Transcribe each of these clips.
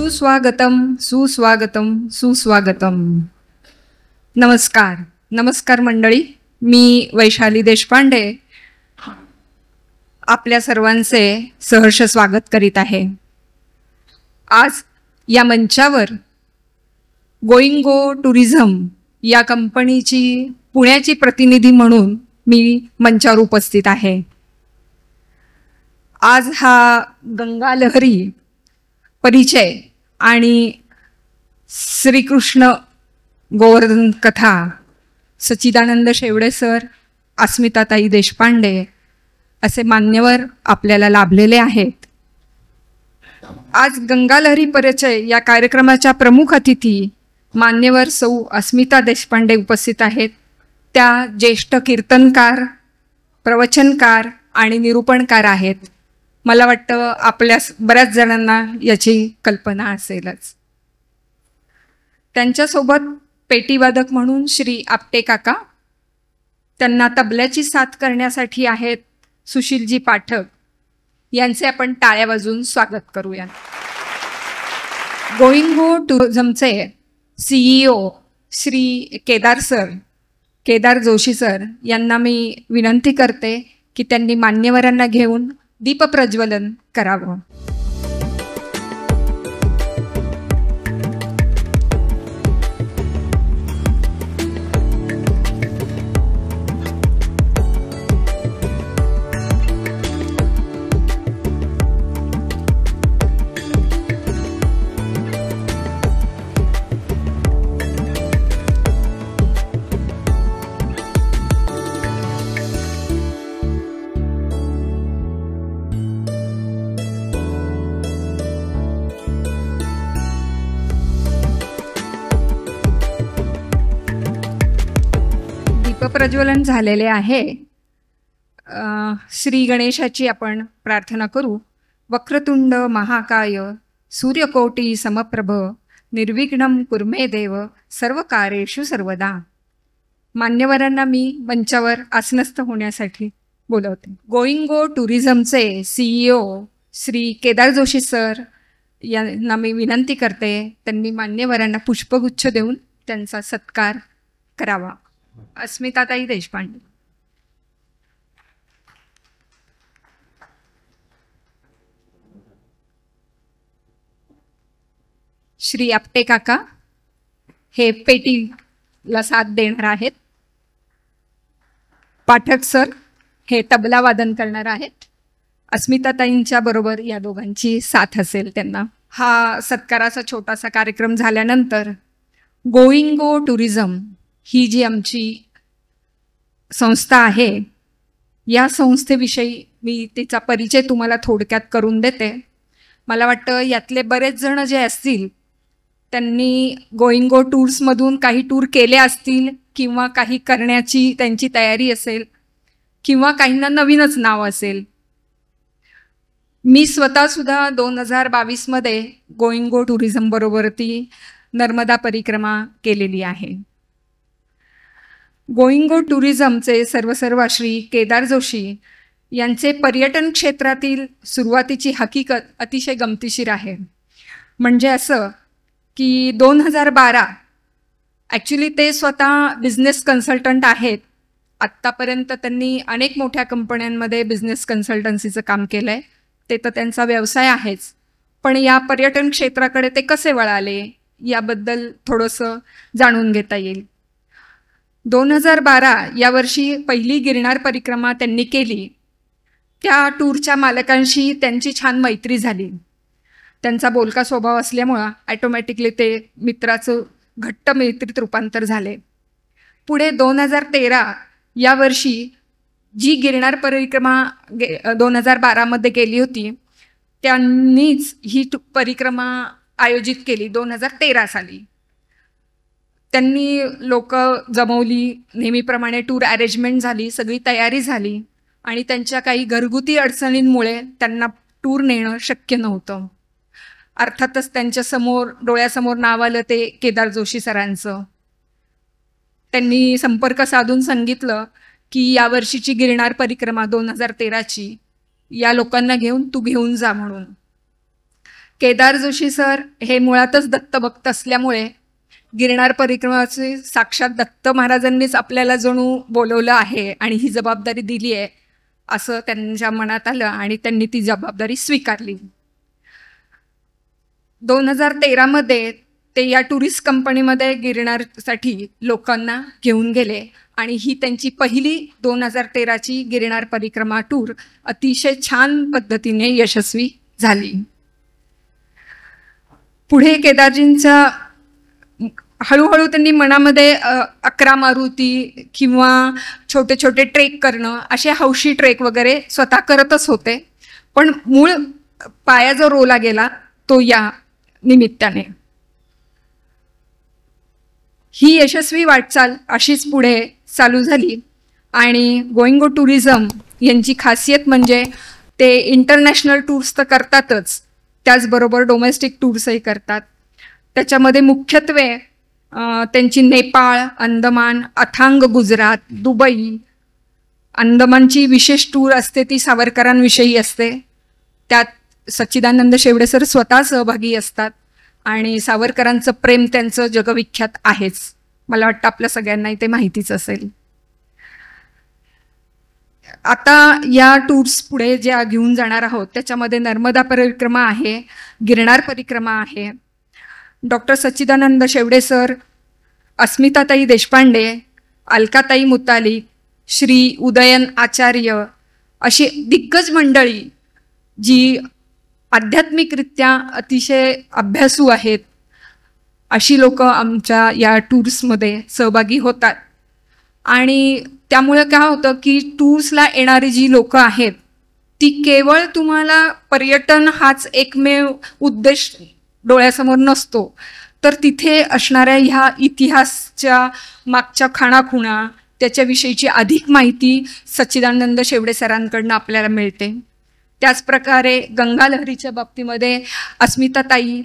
सुस्वागतम सुस्वागतम सुस्वागतम. नमस्कार नमस्कार मंडळी, मी वैशाली देशपांडे आपल्या सर्वांचे सहर्ष स्वागत करीत आहे. आज या मंचावर गोइंगो टुरिझम या कंपनीची पुण्याची प्रतिनिधी म्हणून मी मंचावर उपस्थित आहे. आज हा गंगा लहरी परिचय आणि श्रीकृष्ण गोवर्धन कथा सच्चिदानंद शेवडे सर, अस्मिताताई देशपांडे असे मान्यवर आपल्याला लाभलेले आहेत. आज गंगा लहरी परिचय या कार्यक्रमाच्या प्रमुख अतिथी मान्यवर सौ अस्मिता देशपांडे उपस्थित आहेत. त्या ज्येष्ठ कीर्तनकार, प्रवचनकार आणि निरूपणकार आहेत. मला वाटतं आपल्या बऱ्याच जणांना याची कल्पना असेलच. त्यांच्यासोबत पेटीवादक म्हणून श्री आपटे काका, त्यांना तबल्याची साथ करण्यासाठी आहेत सुशीलजी पाठक. यांचे आपण टाळ्या वाजवून स्वागत करूया. गोइंगो टुरिझमचे CEO श्री केदार जोशी सर यांना मी विनंती करते की त्यांनी मान्यवरांना घेऊन दीपप्रज्वलन करावं. प्रज्वलन झालेले आहे. श्री गणेशाची आपण प्रार्थना करू. वक्रतुंड महाकाय सूर्यकोटी समप्रभ निर्विघ्नं कुर्मे देव सर्व कार्येषु सर्वदा. मान्यवरांना मी मंचावर आसनस्थ होण्यासाठी बोलवते. गोइंगो टुरिझमचे CEO श्री केदार जोशी सर यांना मी विनंती करते, त्यांनी मान्यवरांना पुष्पगुच्छ देऊन त्यांचा सत्कार करावा. अस्मिताताई देशपांडे. श्री आपटे काका हे पेटीला साथ देणार आहेत. पाठक सर हे तबला वादन करणार आहेत. अस्मिताताईंच्या बरोबर या दोघांची साथ असेल त्यांना. हा सत्काराचा छोटासा कार्यक्रम झाल्यानंतर गोइंगो टुरिझम ही जी आमची संस्था आहे, या संस्थेविषयी मी तिचा परिचय तुम्हाला थोडक्यात करून देते. मला वाटतं यातले बरेच जण जे असतील त्यांनी गोइंगो टूर्समधून काही टूर केले असतील किंवा काही करण्याची त्यांची तयारी असेल किंवा काहींना नवीनच नाव असेल. मी स्वतःसुद्धा 2022मध्ये गोइंगो टुरिझम बरोबर ती नर्मदा परिक्रमा केलेली आहे. गोइंगो टुरिझमचे सर्वसर्वा श्री केदार जोशी यांचे पर्यटन क्षेत्रातील सुरुवातीची हकीकत अतिशय गमतीशीर आहे. म्हणजे असं की 2012 ॲक्च्युली ते स्वतः बिझनेस कन्सल्टंट आहेत. आत्तापर्यंत त्यांनी अनेक मोठ्या कंपन्यांमध्ये बिझनेस कन्सल्टन्सीचं काम केलं आहे. ते तर त्यांचा व्यवसाय आहेच, पण या पर्यटन क्षेत्राकडे ते कसे वळाले याबद्दल थोडंसं जाणून घेता येईल. 2012 या वर्षी पहिली गिरनार परिक्रमा त्यांनी केली. त्या टूरच्या मालकांशी त्यांची छान मैत्री झाली. त्यांचा बोलका स्वभाव असल्यामुळं ॲटोमॅटिकली ते मित्राचं घट्ट मैत्रीत रूपांतर झाले. पुढे 2013 या वर्षी जी गिरनार परिक्रमा 2012मध्ये केली होती, त्यांनीच ही परिक्रमा आयोजित केली 2013 साली. त्यांनी लोक जमवली, नेहमीप्रमाणे टूर अरेंजमेंट झाली, सगळी तयारी झाली आणि त्यांच्या काही घरगुती अडचणींमुळे त्यांना टूर नेणं शक्य नव्हतं. अर्थातच त्यांच्यासमोर डोळ्यासमोर नाव आलं ते केदार जोशी सरांचं. त्यांनी संपर्क साधून सांगितलं की यावर्षीची गिरनार परिक्रमा 2013ची या लोकांना घेऊन तू घेऊन जा म्हणून. केदार जोशी सर हे मुळातच दत्तभक्त असल्यामुळे गिरनार परिक्रमाचे साक्षात दत्त महाराजांनीच आपल्याला जणू बोलवलं आहे आणि ही जबाबदारी दिली आहे असं त्यांच्या मनात आलं आणि त्यांनी ती जबाबदारी स्वीकारली. 2013 ते या टुरिस्ट कंपनीमध्ये गिरनारसाठी लोकांना घेऊन गेले आणि ही त्यांची पहिली 2013ची गिरनार परिक्रमा टूर अतिशय छान पद्धतीने यशस्वी झाली. पुढे केदारजींचा हळूहळू त्यांनी मनामध्ये 11 मारुती किंवा छोटे छोटे ट्रेक करणं असे हौशी ट्रेक वगैरे स्वतः करतच होते, पण मूळ पाया जो रोला गेला तो या निमित्ताने. ही यशस्वी वाटचाल अशीच पुढे चालू झाली आणि गोइंग गो टुरिझम यांची खासियत म्हणजे ते इंटरनॅशनल टूर्स तर करतातच, त्याचबरोबर डोमेस्टिक टूर्सही करतात. त्याच्यामध्ये मुख्यत्वे त्यांची नेपाळ, अंदमान, अथांग गुजरात, दुबई, अंदमानची विशेष टूर असते ती सावरकरांविषयी असते. त्यात सच्चिदानंद शेवडे सर स्वतः सहभागी असतात आणि सावरकरांचं प्रेम त्यांचं जगविख्यात आहेच. मला वाटतं आपल्या सगळ्यांनाही ते माहितीच असेल. आता या टूर्स पुढे ज्या घेऊन जाणार आहोत त्याच्यामध्ये नर्मदा परिक्रमा आहे, गिरनार परिक्रमा आहे. डॉक्टर सच्चिदानंद शेवडे सर, अस्मिताताई देशपांडे, अलकाताई मुतालिक, श्री उदयन आचार्य अशी दिग्गज मंडळी जी आध्यात्मिकरित्या अतिशय अभ्यासू आहेत अशी लोक आमच्या या टूर्समध्ये सहभागी होतात. आणि त्यामुळे काय होतं की टूर्सला येणारी जी लोक आहेत ती केवळ तुम्हाला पर्यटन हाच एकमेव उद्देश डोळ्यासमोर नसतो, तर तिथे असणाऱ्या ह्या इतिहासच्या मागच्या खाणाखुणा त्याच्याविषयीची अधिक माहिती सच्चिदानंद शेवडे सरांकडनं आपल्याला मिळते. त्याचप्रकारे गंगालहरीच्या बाबतीमध्ये अस्मिताताई,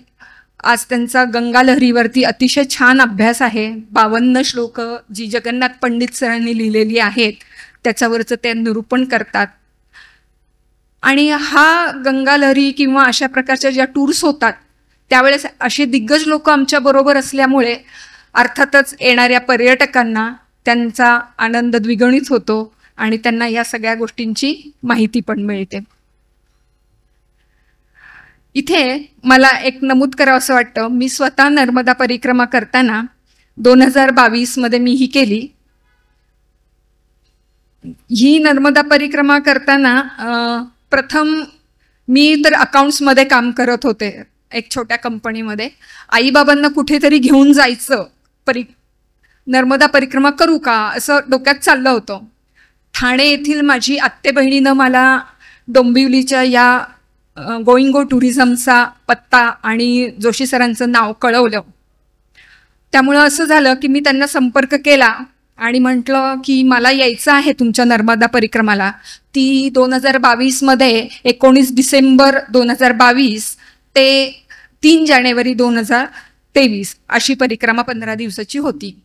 आज त्यांचा गंगालहरीवरती अतिशय छान अभ्यास आहे. 52 श्लोक जी जगन्नाथ पंडित सरांनी लिहिलेली आहेत त्याच्यावरचं ते निरूपण करतात. आणि हा गंगालहरी किंवा अशा प्रकारच्या ज्या टूर्स होतात त्यावेळेस असे दिग्गज लोक आमच्याबरोबर असल्यामुळे अर्थातच येणाऱ्या पर्यटकांना त्यांचा आनंद द्विगुणित होतो आणि त्यांना या सगळ्या गोष्टींची माहिती पण मिळते. इथे मला एक नमूद करावं असं वाटतं, मी स्वतः नर्मदा परिक्रमा करताना 2022 मी ही केली. ही नर्मदा परिक्रमा करताना प्रथम मी तर अकाउंट्समध्ये काम करत होते एक छोट्या कंपनीमध्ये. आईबाबांना कुठेतरी घेऊन जायचं, नर्मदा परिक्रमा करू का असं डोक्यात चाललं होतं. ठाणे येथील माझी आत्ते बहिणीनं मला डोंबिवलीच्या या गोइंग गो टुरिझमचा पत्ता आणि जोशी सरांचं नाव कळवलं. त्यामुळं असं झालं की मी त्यांना संपर्क केला आणि म्हटलं की मला यायचं आहे तुमच्या नर्मदा परिक्रमाला. ती 2022 19 डिसेंबर 2022 ते 3 जानेवारी 2023 अशी परिक्रमा 15 दिवसाची होती.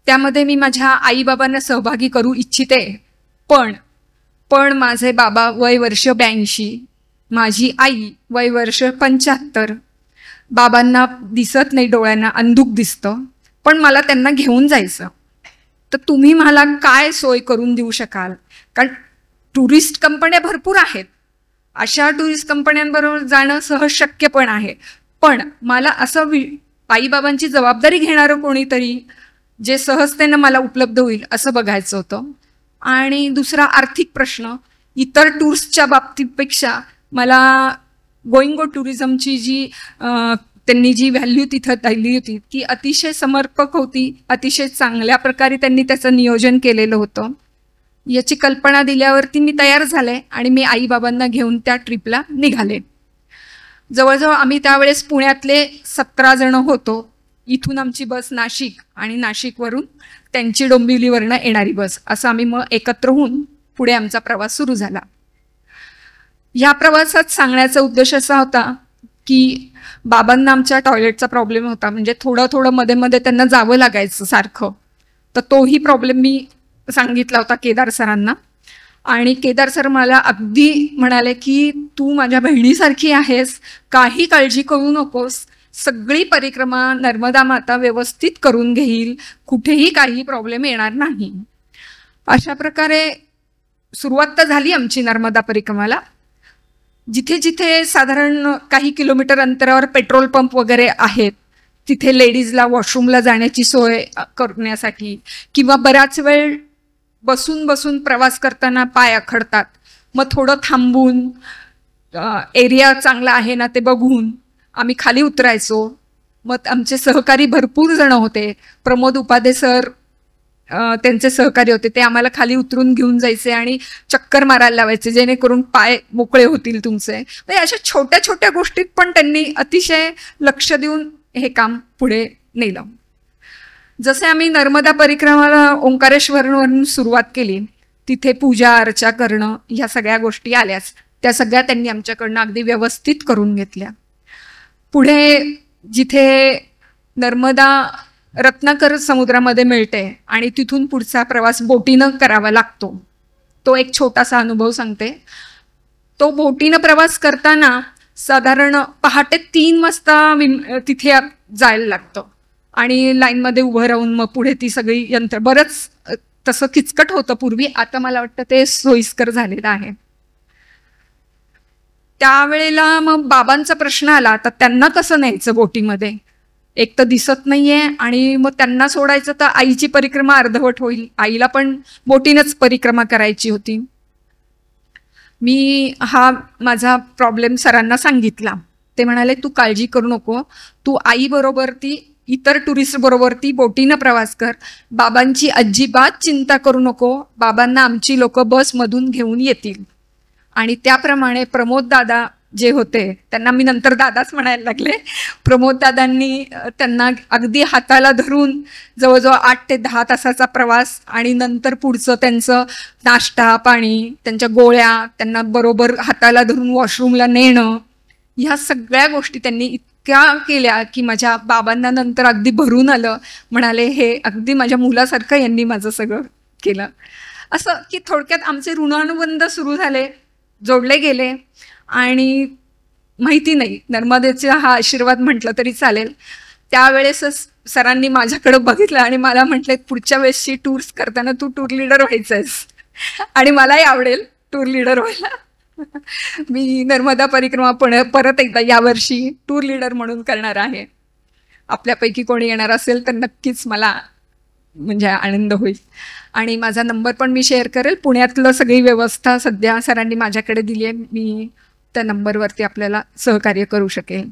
त्यामध्ये मी माझ्या आईबाबांना सहभागी करू इच्छिते, पण माझे बाबा वय वर्ष 82, माझी आई वय वर्ष 75. बाबांना दिसत नाही, डोळ्यांना अंधुक दिसतं, पण मला त्यांना घेऊन जायचं. तर तुम्ही मला काय सोय करून देऊ शकाल? कारण टुरिस्ट कंपन्या भरपूर आहेत, अशा टुरिस्ट कंपन्यांबरोबर जाणं सहज शक्य पण आहे, पण मला असं आईबाबांची जबाबदारी घेणारं कोणीतरी जे सहजतेनं मला उपलब्ध होईल असं बघायचं होतं. आणि दुसरा आर्थिक प्रश्न, इतर टूर्सच्या बाबतीपेक्षा मला गोइंग गो टुरिझमची जी त्यांनी जी व्हॅल्यू तिथं दिली होती ती अतिशय समर्पक होती, अतिशय चांगल्या प्रकारे त्यांनी त्याचं नियोजन केलेलं होतं. याची कल्पना दिल्यावरती मी तयार झाले आणि मी आईबाबांना घेऊन त्या ट्रिपला निघाले. जवळजवळ आम्ही त्यावेळेस पुण्यातले 17 जण होतो. इथून आमची बस नाशिक आणि नाशिकवरून त्यांची डोंबिवलीवरनं येणारी बस, असं आम्ही मग एकत्र होऊन पुढे आमचा प्रवास सुरू झाला. ह्या प्रवासात सांगण्याचा उद्देश असा होता की बाबांना आमच्या टॉयलेटचा प्रॉब्लेम होता, म्हणजे थोडं मध्ये मध्ये त्यांना जावं लागायचं सारखं, तर तोही प्रॉब्लेम मी सांगितला होता केदार सरांना. आणि केदार सर मला अगदी म्हणाले की तू माझ्या बहिणीसारखी आहेस, काही काळजी करू नकोस, सगळी परिक्रमा नर्मदा माता व्यवस्थित करून घेईल, कुठेही काही प्रॉब्लेम येणार नाही. अशा प्रकारे सुरुवात तर झाली आमची नर्मदा परिक्रमाला. जिथे जिथे साधारण काही किलोमीटर अंतरावर पेट्रोल पंप वगैरे आहेत, तिथे लेडीजला वॉशरूमला जाण्याची सोय करण्यासाठी, किंवा बराच वेळ बसून बसून प्रवास करताना पाय आखडतात, मग थोडं थांबून एरिया चांगला आहे ना ते बघून आम्ही खाली उतरायचो. मग आमचे सहकारी भरपूर जण होते. प्रमोद उपाध्ये सर त्यांचे सहकारी होते, ते आम्हाला खाली उतरून घेऊन जायचे आणि चक्कर मारायला लावायचे जेणेकरून पाय मोकळे होतील तुमचे. म्हणजे अशा छोट्या छोट्या गोष्टीत पण त्यांनी अतिशय लक्ष देऊन हे काम पुढे नेलं. जसे आम्ही नर्मदा परिक्रमाला ओंकारेश्वरवरून सुरुवात केली, तिथे पूजा अर्चा करणं ह्या सगळ्या गोष्टी आल्याच, त्या सगळ्या त्यांनी आमच्याकडनं अगदी व्यवस्थित करून घेतल्या. पुढे जिथे नर्मदा रत्नाकर समुद्रामध्ये मिळते आणि तिथून पुढचा प्रवास बोटीनं करावा लागतो, तो एक छोटासा अनुभव सांगते. तो बोटीनं प्रवास करताना साधारण पहाटे 3 वाजता तिथे जायला लागतं आणि लाईनमध्ये उभं राहून मग पुढे ती सगळी यंत्र, बरंच तसं किचकट होतं पूर्वी, आता मला वाटतं ते सोयीस्कर झालेलं आहे. त्यावेळेला मग बाबांचा प्रश्न आला, तर त्यांना कसं न्यायचं बोटीमध्ये, एक तर दिसत नाहीये आणि मग त्यांना सोडायचं तर आईची परिक्रमा अर्धवट होईल, आईला पण बोटीनंच परिक्रमा करायची होती. मी हा माझा प्रॉब्लेम सरांना सांगितला. ते म्हणाले तू काळजी करू नको, तू आईबरोबर ती इतर टुरिस्ट बरोबर ती बोटीनं प्रवास कर, बाबांची अजिबात चिंता करू नको, बाबांना आमची लोक बसमधून घेऊन येतील. आणि त्याप्रमाणे प्रमोद दादा जे होते, त्यांना मी नंतर दादाच म्हणायला लागले, प्रमोद दादांनी त्यांना अगदी हाताला धरून जवळजवळ 8 ते 10 तासाचा प्रवास आणि नंतर पुढचं त्यांचं नाश्ता पाणी, त्यांच्या गोळ्या, त्यांना बरोबर हाताला धरून वॉशरूमला नेणं, ह्या सगळ्या गोष्टी त्यांनी इतक्या केल्या की माझ्या बाबांना नंतर अगदी भरून आलं. म्हणाले हे अगदी माझ्या मुलासारखं यांनी माझं सगळं केलं. असं की थोडक्यात आमचे ऋणानुबंध सुरू झाले, जोडले गेले. आणि माहिती नाही, नर्मदेचा हा आशीर्वाद म्हटलं तरी चालेल. त्यावेळेसच सरांनी माझ्याकडं बघितलं आणि मला म्हटले पुढच्या वेळेसची टूर्स करताना तू टूर लीडर व्हायचंयस आणि मलाही आवडेल टूर लीडर व्हायला. मी नर्मदा परिक्रमा परत एकदा यावर्षी टूर लीडर म्हणून करणार आहे. आपल्यापैकी कोणी येणार असेल तर नक्कीच मला म्हणजे आनंद होईल. आणि माझा नंबर पण मी शेअर करेल. पुण्यातलं सगळी व्यवस्था सध्या सरांनी माझ्याकडे दिली आहे, मी त्या नंबरवरती आपल्याला सहकार्य करू शकेल.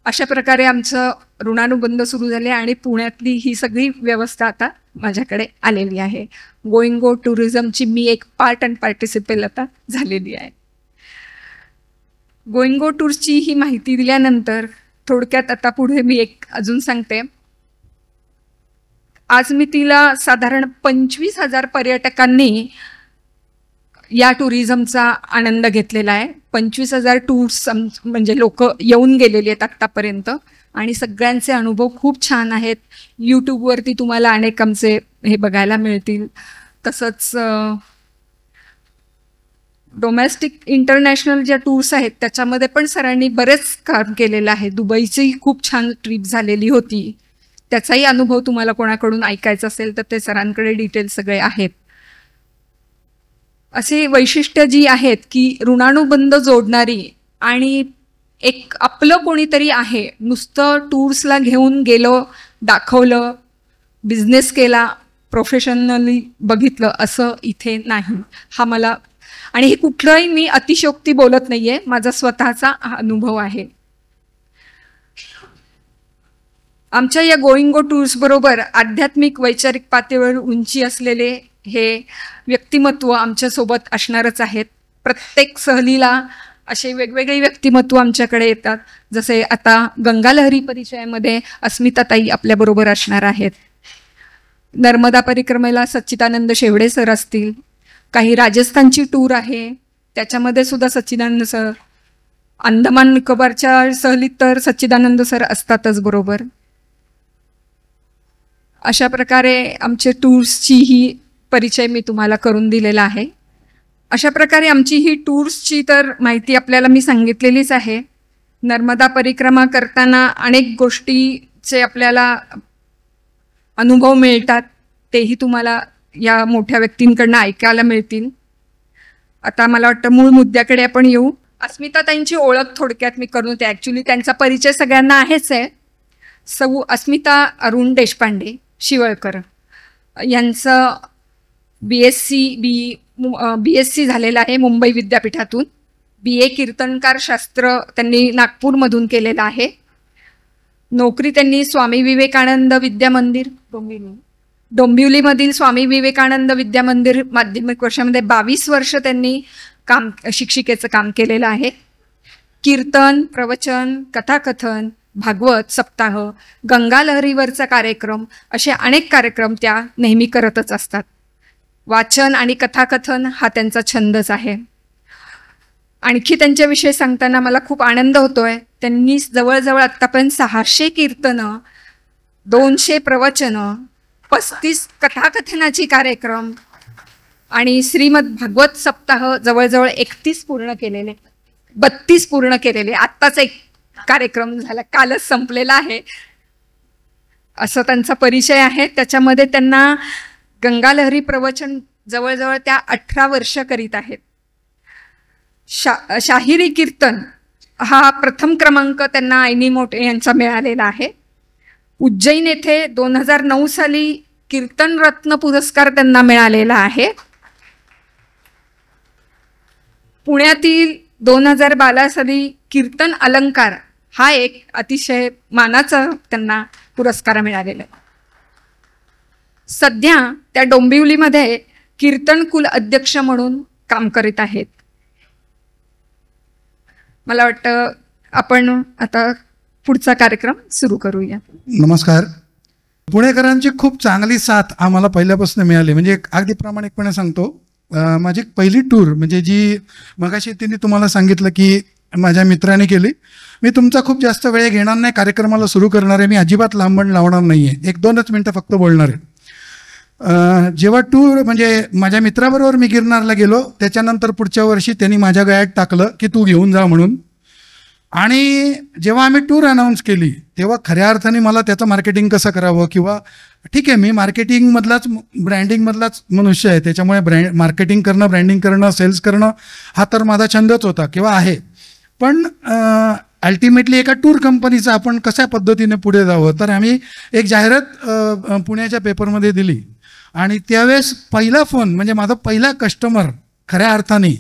अशा प्रकारे आमचं ऋणानुबंध सुरू झाले आणि पुण्यातली ही सगळी व्यवस्था आता माझ्याकडे आलेली आहे. गोईंग गो टुरिझमची मी एक पार्ट अँड पार्टिसिपेट आता झालेली आहे. गोईंग गो टूर्सची ही माहिती दिल्यानंतर थोडक्यात आता पुढे मी एक अजून सांगते. आज मी तिला साधारण 25,000 पर्यटकांनी या टुरिझमचा आनंद घेतलेला आहे. 25,000 टूर्स म्हणजे लोक येऊन गेलेली आहेत आत्तापर्यंत आणि सगळ्यांचे अनुभव खूप छान आहेत. यूट्यूबवरती तुम्हाला अनेक आमचे हे बघायला मिळतील. तसंच डोमेस्टिक इंटरनॅशनल ज्या टूर्स आहेत त्याच्यामध्ये पण सरांनी बरेच काम केलेलं आहे. दुबईची खूप छान ट्रिप झालेली होती, त्याचाही अनुभव तुम्हाला कोणाकडून ऐकायचा असेल तर ते सरांकडे डिटेल्स सगळे आहेत. असे वैशिष्ट्य जी आहेत की ऋणानुबंध जोडणारी आणि एक आपलं कोणीतरी आहे, नुसतं टूर्सला घेऊन गेलो, दाखवलं, बिझनेस केला, प्रोफेशनली बघितलं असं इथे नाही. हा मला, आणि हे कुठलंही मी अतिशयोक्ती बोलत नाहीये, माझा स्वतःचा अनुभव आहे. आमच्या या गोईंग गो टूर्स बरोबर आध्यात्मिक वैचारिक पातळीवर उंची असलेले हे व्यक्तिमत्व आमच्यासोबत असणारच आहेत. प्रत्येक सहलीला असे वेगवेगळे व्यक्तिमत्व आमच्याकडे येतात. जसे आता गंगा लहरी परिचयामध्ये अस्मिताताई आपल्याबरोबर असणार आहेत. नर्मदा परिक्रमेला सच्चिदानंद शेवडे सर असतील. काही राजस्थानची टूर आहे त्याच्यामध्ये सुद्धा सच्चिदानंद सर. अंदमान निकोबारच्या सहलीत तर सच्चिदानंद सर असतातच बरोबर. अशा प्रकारे आमचे टूर्सची ही परिचय मी तुम्हाला करून दिलेला आहे. अशा प्रकारे आमची ही टूर्सची तर माहिती आपल्याला मी सांगितलेलीच आहे. नर्मदा परिक्रमा करताना अनेक गोष्टीचे आपल्याला अनुभव मिळतात, तेही तुम्हाला या मोठ्या व्यक्तींकडनं ऐकायला मिळतील. आता मला वाटतं मूळ मुद्द्याकडे आपण येऊ. अस्मिताताईंची ओळख थोडक्यात मी करून देते. ॲक्च्युली त्यांचा परिचय सगळ्यांना आहेच आहे. सौ अस्मिता अरुण देशपांडे शिवळकर यांचं BSc झालेलं आहे मुंबई विद्यापीठातून. BA कीर्तनकार शास्त्र त्यांनी नागपूरमधून केलेलं आहे. नोकरी त्यांनी स्वामी विवेकानंद विद्या मंदिर डोंबिवलीमधील स्वामी विवेकानंद विद्या मंदिर माध्यमिक वर्षामध्ये 22 वर्ष त्यांनी शिक्षिकेचं काम केलेलं आहे. कीर्तन, प्रवचन, कथाकथन, भागवत सप्ताह, गंगा लहरीवरचा कार्यक्रम असे अनेक कार्यक्रम त्या नेहमी करतच असतात. वाचन आणि कथाकथन हा त्यांचा छंदच आहे. आणखी त्यांच्याविषयी सांगताना मला खूप आनंद होतोय. त्यांनी जवळजवळ आत्तापर्यंत 600 कीर्तनं, 200 प्रवचनं, 35 कथाकथनाची कार्यक्रम आणि श्रीमद भागवत सप्ताह जवळजवळ 32 पूर्ण केलेले. आत्ताच एक कार्यक्रम झाला, कालच संपलेला आहे. असं त्यांचा परिचय आहे. त्याच्यामध्ये त्यांना गंगा लहरी प्रवचन जवळजवळ त्या 18 वर्ष करीत आहेत. शाहिरी कीर्तन हा प्रथम क्रमांक त्यांना ऐनी मोटे यांचा मिळालेला आहे. उज्जैन येथे 2009 साली कीर्तन रत्न पुरस्कार त्यांना मिळालेला आहे. पुण्यातील 2012 साली कीर्तन अलंकार हा एक अतिशय मानाचा त्यांना पुरस्कार मिळालेला आहे. सध्या त्या डोंबिवलीमध्ये कीर्तन कुल अध्यक्ष म्हणून काम करीत आहेत. मला वाटतं आपण आता पुढचा कार्यक्रम सुरू करूया. नमस्कार. पुणेकरांची खूप चांगली साथ आम्हाला पहिल्यापासून मिळाली. म्हणजे अगदी प्रामाणिकपणे सांगतो, माझी पहिली टूर म्हणजे जी मगाशी तिने तुम्हाला सांगितलं की माझ्या मित्राने केली. मी तुमचा खूप जास्त वेळ घेणार नाही, कार्यक्रमाला सुरू करणार आहे. मी अजिबात लांबण लावणार नाही आहे, 1-2च मिनटं फक्त बोलणार आहे. जेव्हा टूर म्हणजे माझ्या मित्राबरोबर मी गिरनारला गेलो, त्याच्यानंतर पुढच्या वर्षी त्यांनी माझ्या गळ्यात टाकलं की तू घेऊन जा म्हणून. आणि जेव्हा आम्ही टूर अनाऊन्स केली तेव्हा खऱ्या अर्थाने मला त्याचं मार्केटिंग कसं करावं, किंवा ठीक आहे मी मार्केटिंगमधलाच ब्रँडिंगमधलाच मनुष्य आहे, त्याच्यामुळे मार्केटिंग करणं, ब्रँडिंग करणं, सेल्स करणं हा तर माझा छंदच होता किंवा आहे. पण अल्टिमेटली एका टूर कंपनीचं आपण कशा पद्धतीने पुढे जावं, तर आम्ही एक जाहिरात पुण्याच्या पेपरमध्ये दिली. आणि त्यावेळेस पहिला फोन म्हणजे माझा पहिला कस्टमर खऱ्या अर्थाने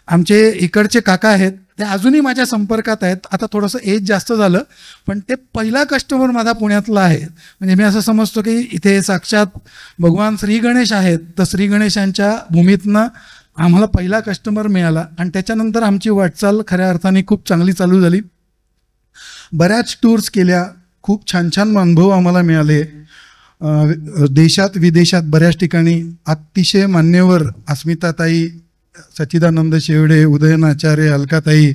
आमचे इकडचे काका आहेत, ते अजूनही माझ्या संपर्कात आहेत. आता थोडंसं एज जास्त झालं, पण ते पहिला कस्टमर माझा पुण्यातला आहे. म्हणजे मी असं समजतो की इथे साक्षात भगवान श्री गणेश आहेत, तर श्री गणेशांच्या भूमीतनं आम्हाला पहिला कस्टमर मिळाला. आणि त्याच्यानंतर आमची वाटचाल खऱ्या अर्थाने खूप चांगली चालू झाली. बऱ्याच टूर्स केल्या, खूप छान छान अनुभव आम्हाला मिळाले. देशात विदेशात बऱ्याच ठिकाणी अतिशय मान्यवर अस्मिताताई, सच्चिदानंद शेवडे, उदयन आचार्य, अलकाताई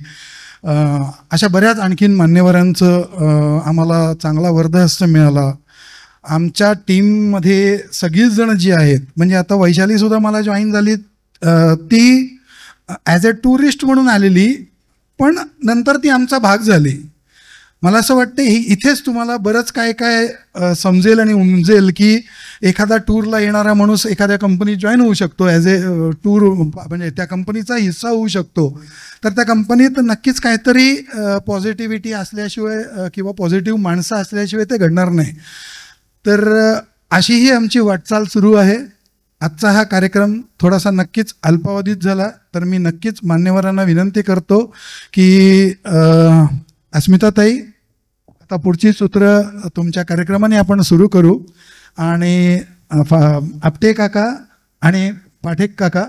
अशा बऱ्याच आणखीन मान्यवरांचं आम्हाला चांगला वर्धहस्त मिळाला. आमच्या टीममध्ये सगळीच जण जी आहेत, म्हणजे आता वैशालीसुद्धा मला जॉईन झाली, ती ॲज अ टुरिस्ट म्हणून आलेली, पण नंतर ती आमचा भाग झाली. मला असं वाटतं इथेच तुम्हाला बरंच काय काय समजेल आणि उमजेल की एखादा टूरला येणारा माणूस एखाद्या कंपनीत जॉईन होऊ शकतो, ॲज ए टूर म्हणजे त्या कंपनीचा हिस्सा होऊ शकतो. तर त्या कंपनीत नक्कीच काहीतरी पॉझिटिव्हिटी असल्याशिवाय किंवा पॉझिटिव्ह माणसं असल्याशिवाय ते घडणार नाही. तर अशी ही आमची वाटचाल सुरू आहे. आजचा हा कार्यक्रम थोडासा नक्कीच अल्पावधीत झाला, तर मी नक्कीच मान्यवरांना विनंती करतो की अस्मिताताई, आता पुढची सूत्र तुमच्या कार्यक्रमाने आपण सुरू करू. आणि आपटे काका आणि पाठेक काका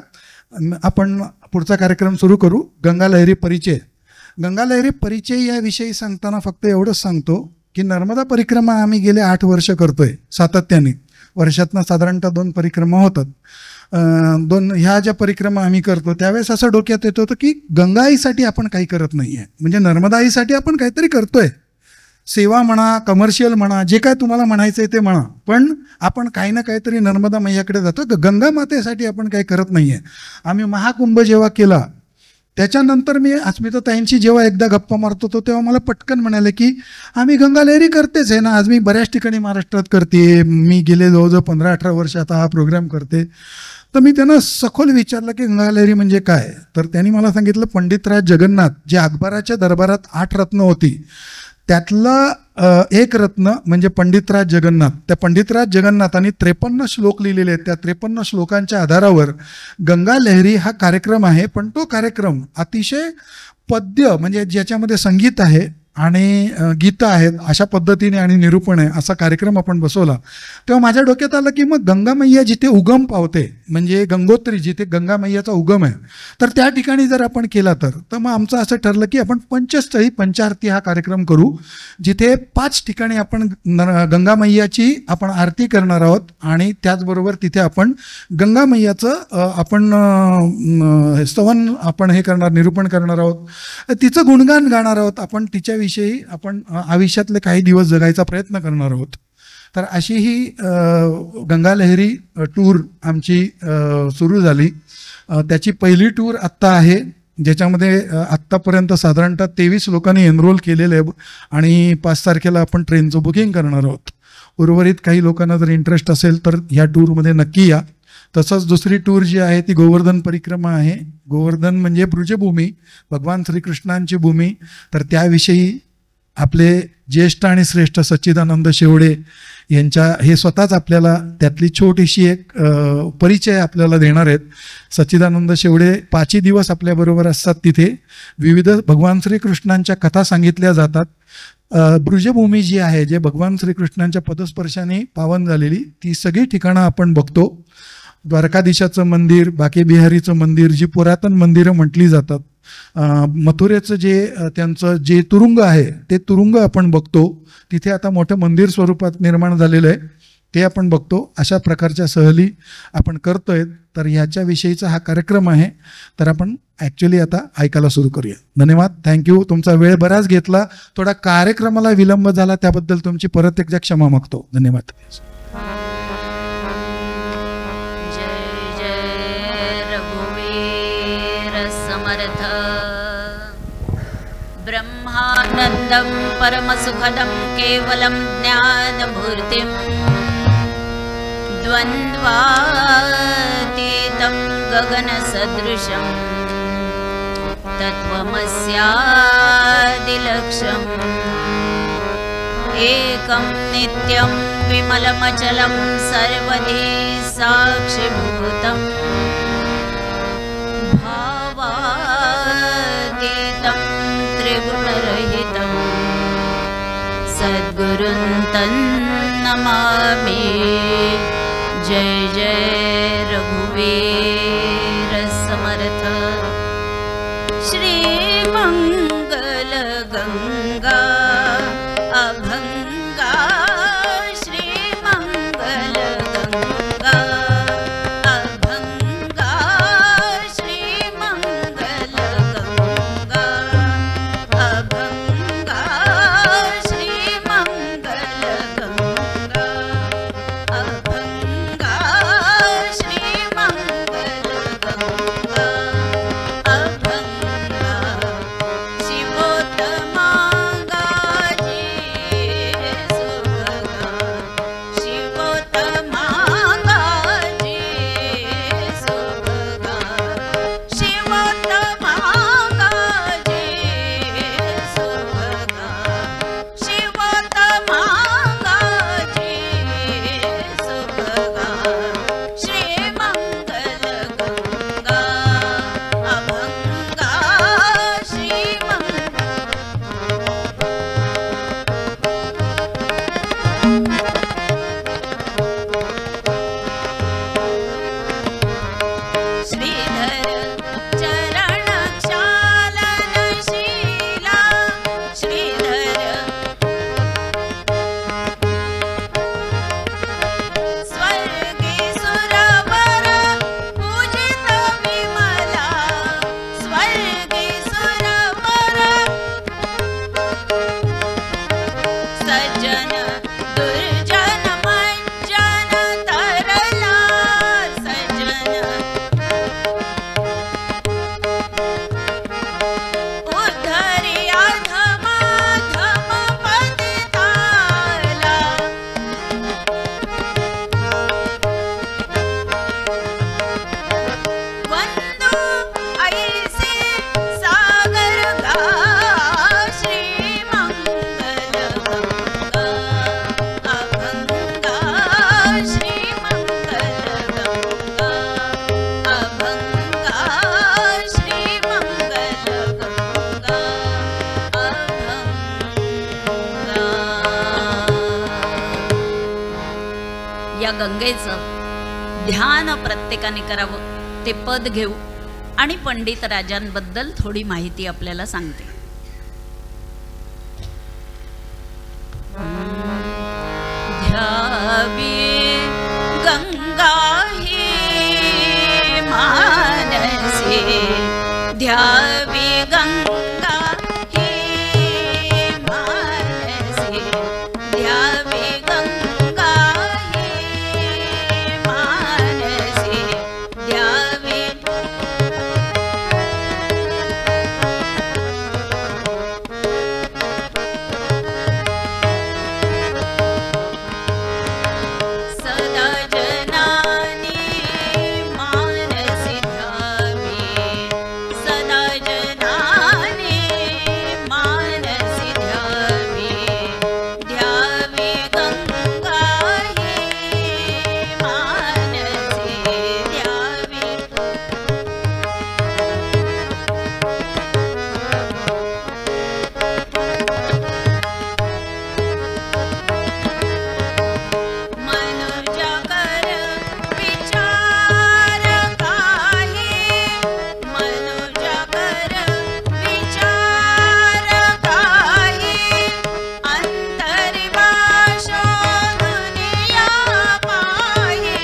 आपण पुढचा कार्यक्रम सुरू करू. गंगा लहरी परिचय. गंगा लहरी परिचय याविषयी सांगताना फक्त एवढंच सांगतो की नर्मदा परिक्रमा आम्ही गेले 8 वर्ष करतोय सातत्याने. वर्षातनं साधारणतः 2 परिक्रमा होतात. ह्या ज्या परिक्रमा आम्ही करतो त्यावेळेस असं डोक्यात येत होतं की गंगा आईसाठी आपण काही करत नाही आहे, म्हणजे नर्मदा आईसाठी आपण काहीतरी करतोय. सेवा म्हणा, कमर्शियल म्हणा, जे काय तुम्हाला म्हणायचं आहे ते म्हणा, पण आपण काही ना काहीतरी नर्मदा मैयाकडे जातो. गंगा मातेसाठी आपण काही करत नाही आहे. आम्ही महाकुंभ जेव्हा केला त्याच्यानंतर मी अस्मिताताईंशी जेव्हा एकदा गप्पा मारतो तो तेव्हा मला पटकन म्हणाले की आम्ही गंगा लहरी करतेच आहे ना, आज मी बऱ्याच ठिकाणी महाराष्ट्रात करते, मी गेले जवळजवळ 15-18 वर्ष आता हा प्रोग्राम करते. तर मी त्यांना सखोल विचारलं की गंगा लहरी म्हणजे काय. तर त्यांनी मला सांगितलं पंडितराज जगन्नाथ, जे अकबराच्या दरबारात 8 रत्न होती त्यातला एक रत्न म्हणजे पंडितराज जगन्नाथ. त्या पंडितराज जगन्नाथांनी 53 श्लोक लिहिलेले आहेत. त्या 53 श्लोकांच्या आधारावर गंगा लहरी हा कार्यक्रम आहे. पण तो कार्यक्रम अतिशय पद्य म्हणजे ज्याच्यामध्ये संगीत आहे आणि गीतं आहेत अशा पद्धतीने आणि निरूपण आहे असा कार्यक्रम आपण बसवला. तेव्हा माझ्या डोक्यात आलं की मग गंगा मैया जिथे उगम पावते म्हणजे गंगोत्री जिथे गंगा मैयाचा उगम आहे तर त्या ठिकाणी जर आपण केला तर मग आमचं असं ठरलं की आपण पंचस्थळी पंचारती हा कार्यक्रम करू, जिथे 5 ठिकाणी आपण गंगा मैयाची आपण आरती करणार आहोत आणि त्याचबरोबर तिथे आपण गंगा मैयाचं आपण स्तवन आपण हे करणार, निरूपण करणार आहोत, तिचं गुणगान गाणार आहोत, आपण तिच्याविषयी आपण आयुष्यातले काही दिवस जगायचा प्रयत्न करणार आहोत. तर अशी ही गंगा लहरी टूर आमची सुरू झाली. त्याची पहिली टूर आत्ता आहे ज्याच्यामध्ये आत्तापर्यंत साधारणतः 23 लोकांनी एनरोल केलेले आहे आणि 5 तारखेला आपण ट्रेनचं बुकिंग करणार आहोत. उर्वरित काही लोकांना जर इंटरेस्ट असेल तर ह्या टूरमध्ये नक्की या. तसंच दुसरी टूर जी आहे ती गोवर्धन परिक्रमा आहे. गोवर्धन म्हणजे ब्रुजभूमी, भगवान श्रीकृष्णांची भूमी. तर त्याविषयी आपले ज्येष्ठ आणि श्रेष्ठ सच्चिदानंद शेवडे यांच्या हे स्वतःच आपल्याला त्यातली छोटीशी एक परिचय आपल्याला देणार आहेत. सच्चिदानंद शेवडे 5 दिवस आपल्याबरोबर असतात. तिथे विविध भगवान श्रीकृष्णांच्या कथा सांगितल्या जातात. ब्रुजभूमी जी आहे जे भगवान श्रीकृष्णांच्या पदस्पर्शाने पावन झालेली ती सगळी ठिकाणं आपण बघतो. द्वारकाधीशाचं मंदिर, बाके बिहारीचं मंदिर, जी पुरातन मंदिरं म्हटली जातात, मथुरेचं जे त्यांचं जे तुरुंग आहे ते तुरुंग आपण बघतो. तिथे आता मोठं मंदिर स्वरूपात निर्माण झालेलं आहे ते आपण बघतो. अशा प्रकारच्या सहली आपण करतोय. तर ह्याच्याविषयीचा हा कार्यक्रम आहे. तर आपण ॲक्च्युली आता ऐकायला सुरू करूया. धन्यवाद, थँक्यू. तुमचा वेळ बराच घेतला, थोडा कार्यक्रमाला विलंब झाला त्याबद्दल तुमची परत एकदा क्षमा मागतो. धन्यवाद. ब्रह्मानन्दं परमसुखदं केवलं ज्ञानमूर्तिं द्वन्द्वातीतं गगनसदृशं तत्त्वमस्यादिलक्ष्यम् एकं नित्यं विमलमचलं सर्वधी साक्षिभूतम् भावातीतं त्रिगुणरहितं सद्गुरुं तन्नमामि. जय जय रघुवीर समर्थ. श्रीमंगल गंगा अभंगा, श्रीमंगल गंगा अभंगा, श्रीमंगल गंगा अभंगा, श्रीमंगल गंगा अभंगा, श्रीमंगल गंगा अभंगा. गंगेचं ध्यान प्रत्येकाने करावं ते पद घेऊ आणि पंडित राजांबद्दल थोडी माहिती आपल्याला सांगते. ध्यावी गंगा ही मानसी, ध्यावी गंगा ही मानसी, ध्यावी गंगा ही मानसी, ध्यावी सदा जनानी मानसी ध्यावी, सदा जनानी मानसी ध्यावी, ध्यावी गंगा ही मानसी, ध्यावी मनुजा कर विचार काही, मनुजा कर विचार काही, अंतर्भाषो दुनिया पाही,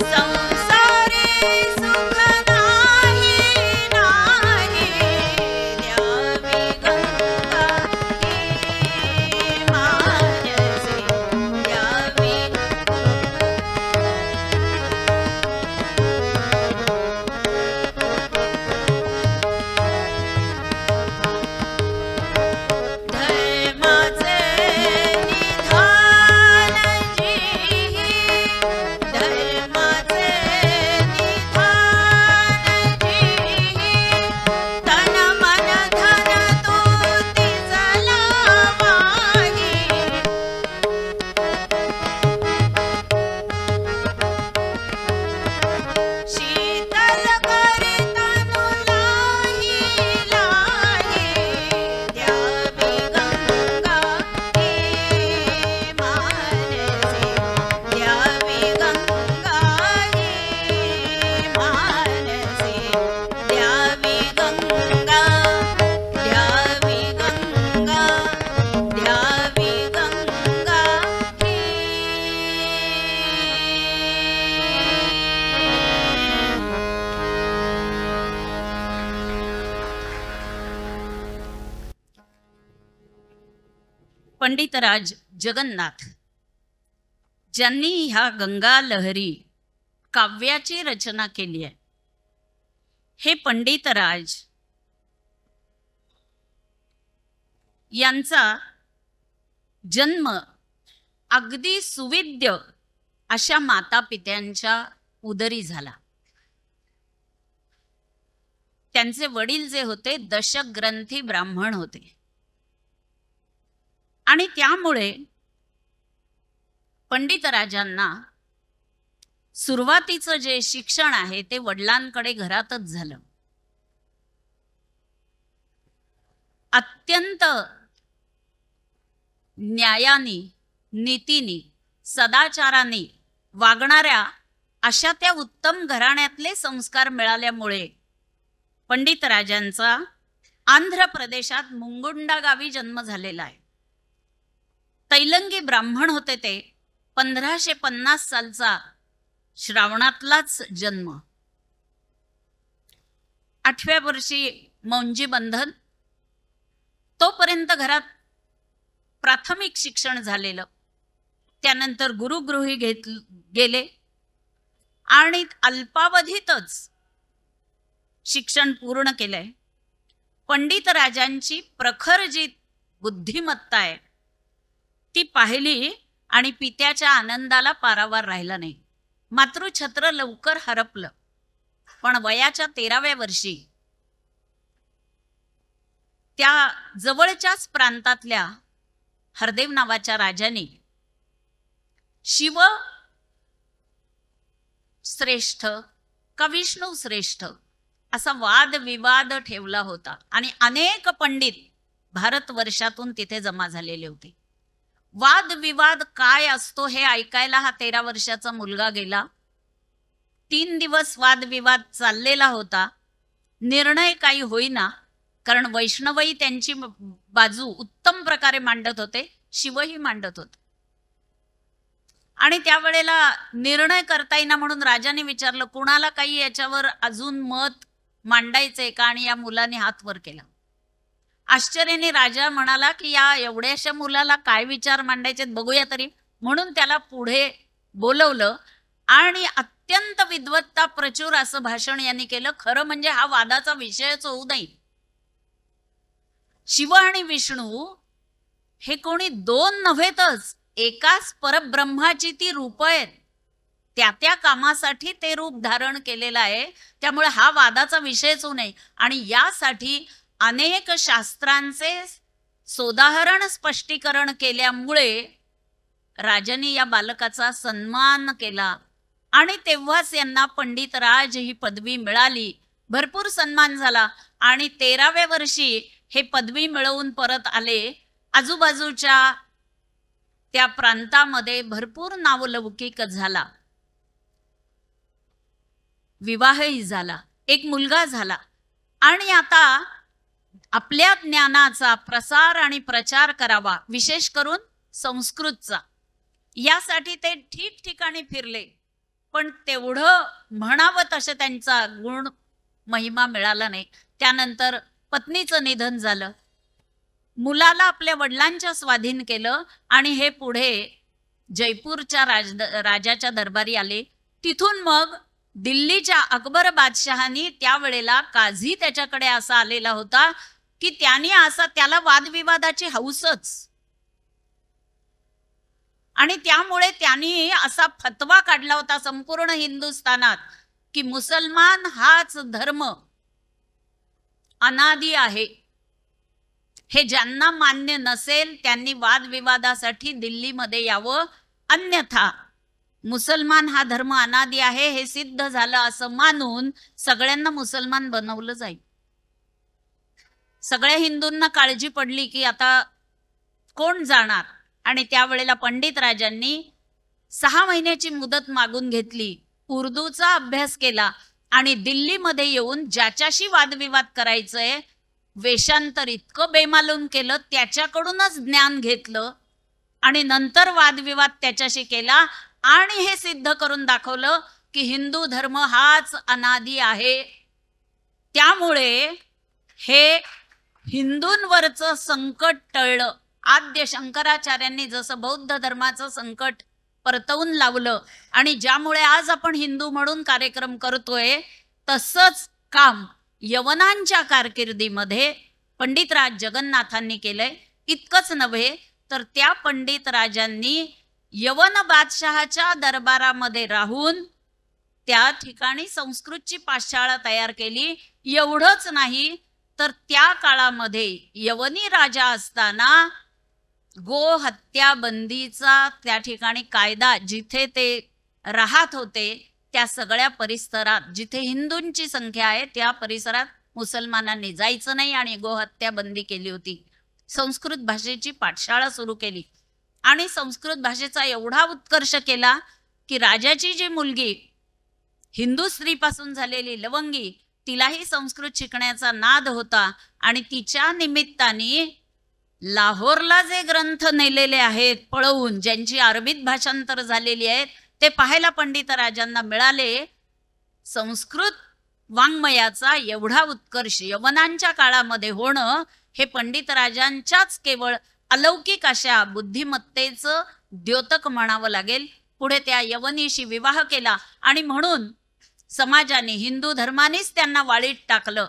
संसारी सुख नाही नाही, ध्यावी गंगा ही मानसी, ध्यावी धर्माचे निधान जी, धर्माचे निधान जी, तन मन धन तू तिजला माही, शीतल करी तनु लाही लाही, ध्यावी गंगा ही मानसी, ध्यावी गंगा ही मानसी, ध्यावी गंगा, ध्यावी गंगा, ध्यावी गंगा पंडितराज जगन्नाथ ज्यांनी ह्या गंगा लहरी काव्याची रचना केली आहे, हे पंडितराज यांचा जन्म अगदी सुविद्य अशा माता पित्यांच्या उदरी झाला. त्यांचे वडील जे होते दशग्रंथी ब्राह्मण होते आणि त्यामुळे पंडितराजांना सुरुवातीचं जे शिक्षण आहे ते वडिलांकडे घरातच झालं. अत्यंत न्यायाने, नीतीने, सदाचाराने वागणाऱ्या अशा त्या उत्तम घराण्यातले संस्कार मिळाल्यामुळे पंडितराजांचा आंध्र प्रदेशात मुंगुंडा गावी जन्म झालेला आहे. तैलंगी ब्राह्मण होते ते. 1550 सालचा श्रावणातलाच जन्म. 8व्या वर्षी मौंजी बंधन. तोपर्यंत घरात प्राथमिक शिक्षण झालेलं. त्यानंतर गुरुगृही गेले आणि अल्पावधीतच शिक्षण पूर्ण केलंय. पंडितराजांची प्रखर जी बुद्धिमत्ता आहे ती पाहिली आणि पित्याच्या आनंदाला पारावार राहिला नाही. मातृछत्र लवकर हरपलं. पण वयाच्या 13व्या वर्षी त्या जवळच्याच प्रांतातल्या हरदेव नावाच्या राजाने शिव श्रेष्ठ का विष्णू श्रेष्ठ असा वादविवाद ठेवला होता आणि अनेक पंडित भारतवर्षातून तिथे जमा झालेले होते. वादविवाद काय असतो हे ऐकायला हा 13 वर्षाचा मुलगा गेला. 3 दिवस वादविवाद चाललेला होता. निर्णय काही होईना, कारण वैष्णवही त्यांची बाजू उत्तम प्रकारे मांडत होते, शिवही मांडत होते. आणि त्यावेळेला निर्णय करता येईना म्हणून राजाने विचारलं, कुणाला काही याच्यावर अजून मत मांडायचंय का? आणि या मुलाने हात वर केला. आश्चर्याने राजा म्हणाला की या एवढ्याशा मुलाला काय विचार मांडायचे बघूया तरी. म्हणून त्याला पुढे बोलवलं आणि अत्यंत विद्वत्ता प्रचूर असं भाषण यांनी केलं. खरं म्हणजे हा वादाचा विषयच होऊ नये. शिव आणि विष्णू हे कोणी दोन नव्हेतच, एकाच परब्रह्माची ती रूप आहेत. त्या त्या कामासाठी ते रूप धारण केलेलं आहे. त्यामुळे हा वादाचा विषयच होऊ नये. आणि यासाठी अनेक शास्त्रांचे सोदाहरण स्पष्टीकरण केल्यामुळे राजाने या बालकाचा सन्मान केला आणि तेव्हाच यांना पंडित राज ही पदवी मिळाली. भरपूर सन्मान झाला आणि 13व्या वर्षी हे पदवी मिळवून परत आले. आजूबाजूच्या त्या प्रांतामध्ये भरपूर नावलौकिक झाला. विवाहही झाला, एक मुलगा झाला. आणि आता आपल्या ज्ञानाचा प्रसार आणि प्रचार करावा, विशेष करून संस्कृतचा. यासाठी ते ठिकठिकाणी फिरले, पण तेवढं म्हणावं तसं त्यांचा गुण महिमा मिळाला नाही. त्यानंतर पत्नीचं निधन झालं. मुलाला आपल्या वडिलांच्या स्वाधीन केलं आणि हे पुढे जयपूरच्या राजाच्या दरबारी आले. तिथून मग दिल्लीच्या अकबर बादशहानी त्यावेळेला काझी त्याच्याकडे असा आलेला होता की त्याला वादविवादाची हौसच, आणि त्यामुळे त्यांनी असा फतवा काढला होता संपूर्ण हिंदुस्थानात की मुसलमान हाच धर्म अनादी आहे. हे ज्यांना मान्य नसेल त्यांनी वादविवादासाठी दिल्लीमध्ये यावं, अन्यथा मुसलमान हा धर्म अनादी आहे हे सिद्ध झालं असं मानून सगळ्यांना मुसलमान बनवलं जाईल. सगळ्या हिंदूंना काळजी पडली की आता कोण जाणार, आणि त्यावेळेला पंडित राजांनी 6 महिन्याची मुदत मागून घेतली. उर्दूचा अभ्यास केला आणि दिल्लीमध्ये येऊन ज्याच्याशी वादविवाद करायचंय वेषांतर इतकं बेमालूम केलं, त्याच्याकडूनच ज्ञान घेतलं आणि नंतर वादविवाद त्याच्याशी केला आणि हे सिद्ध करून दाखवलं की हिंदू धर्म हाच अनादी आहे. त्यामुळे हे हिंदूंवरचं संकट टळलं. आद्य शंकराचार्यांनी जसं बौद्ध धर्माचं संकट परतवून लावलं आणि ज्यामुळे आज आपण हिंदू म्हणून कार्यक्रम करतोय, तसंच काम यवनांच्या कारकिर्दीमध्ये पंडितराज जगन्नाथांनी केलंय. इतकंच नव्हे तर त्या पंडित राजांनी यवन बादशहाच्या दरबारामध्ये राहून त्या ठिकाणी संस्कृतची पाठशाळा तयार केली. एवढंच नाही तर त्या काळामध्ये यवनी राजा असताना गो हत्या बंदीचा त्या ठिकाणी कायदा, जिथे ते राहत होते त्या सगळ्या परिसरात जिथे हिंदूंची संख्या आहे त्या परिसरात मुसलमानांनी जायचं नाही आणि गोहत्या बंदी केली होती. संस्कृत भाषेची पाठशाळा सुरू केली आणि संस्कृत भाषेचा एवढा उत्कर्ष केला की राजाची जी मुलगी हिंदू स्त्रीपासून झालेली लवंगी, तिलाही संस्कृत शिकण्याचा नाद होता आणि तिच्या निमित्ताने लाहोरला जे ग्रंथ नेलेले आहेत पळवून, ज्यांची अरबीत भाषांतर झालेली आहेत, ते पाहायला पंडित राजांना मिळाले. संस्कृत वाङ्मयाचा एवढा उत्कर्ष यवनांच्या काळामध्ये होणं हे पंडित राजांच्याच केवळ अलौकिक अशा बुद्धिमत्तेचं द्योतक म्हणावं लागेल. पुढे त्या यवनीशी विवाह केला आणि म्हणून समाजाने, हिंदू धर्मानेच त्यांना वाळीत टाकलं.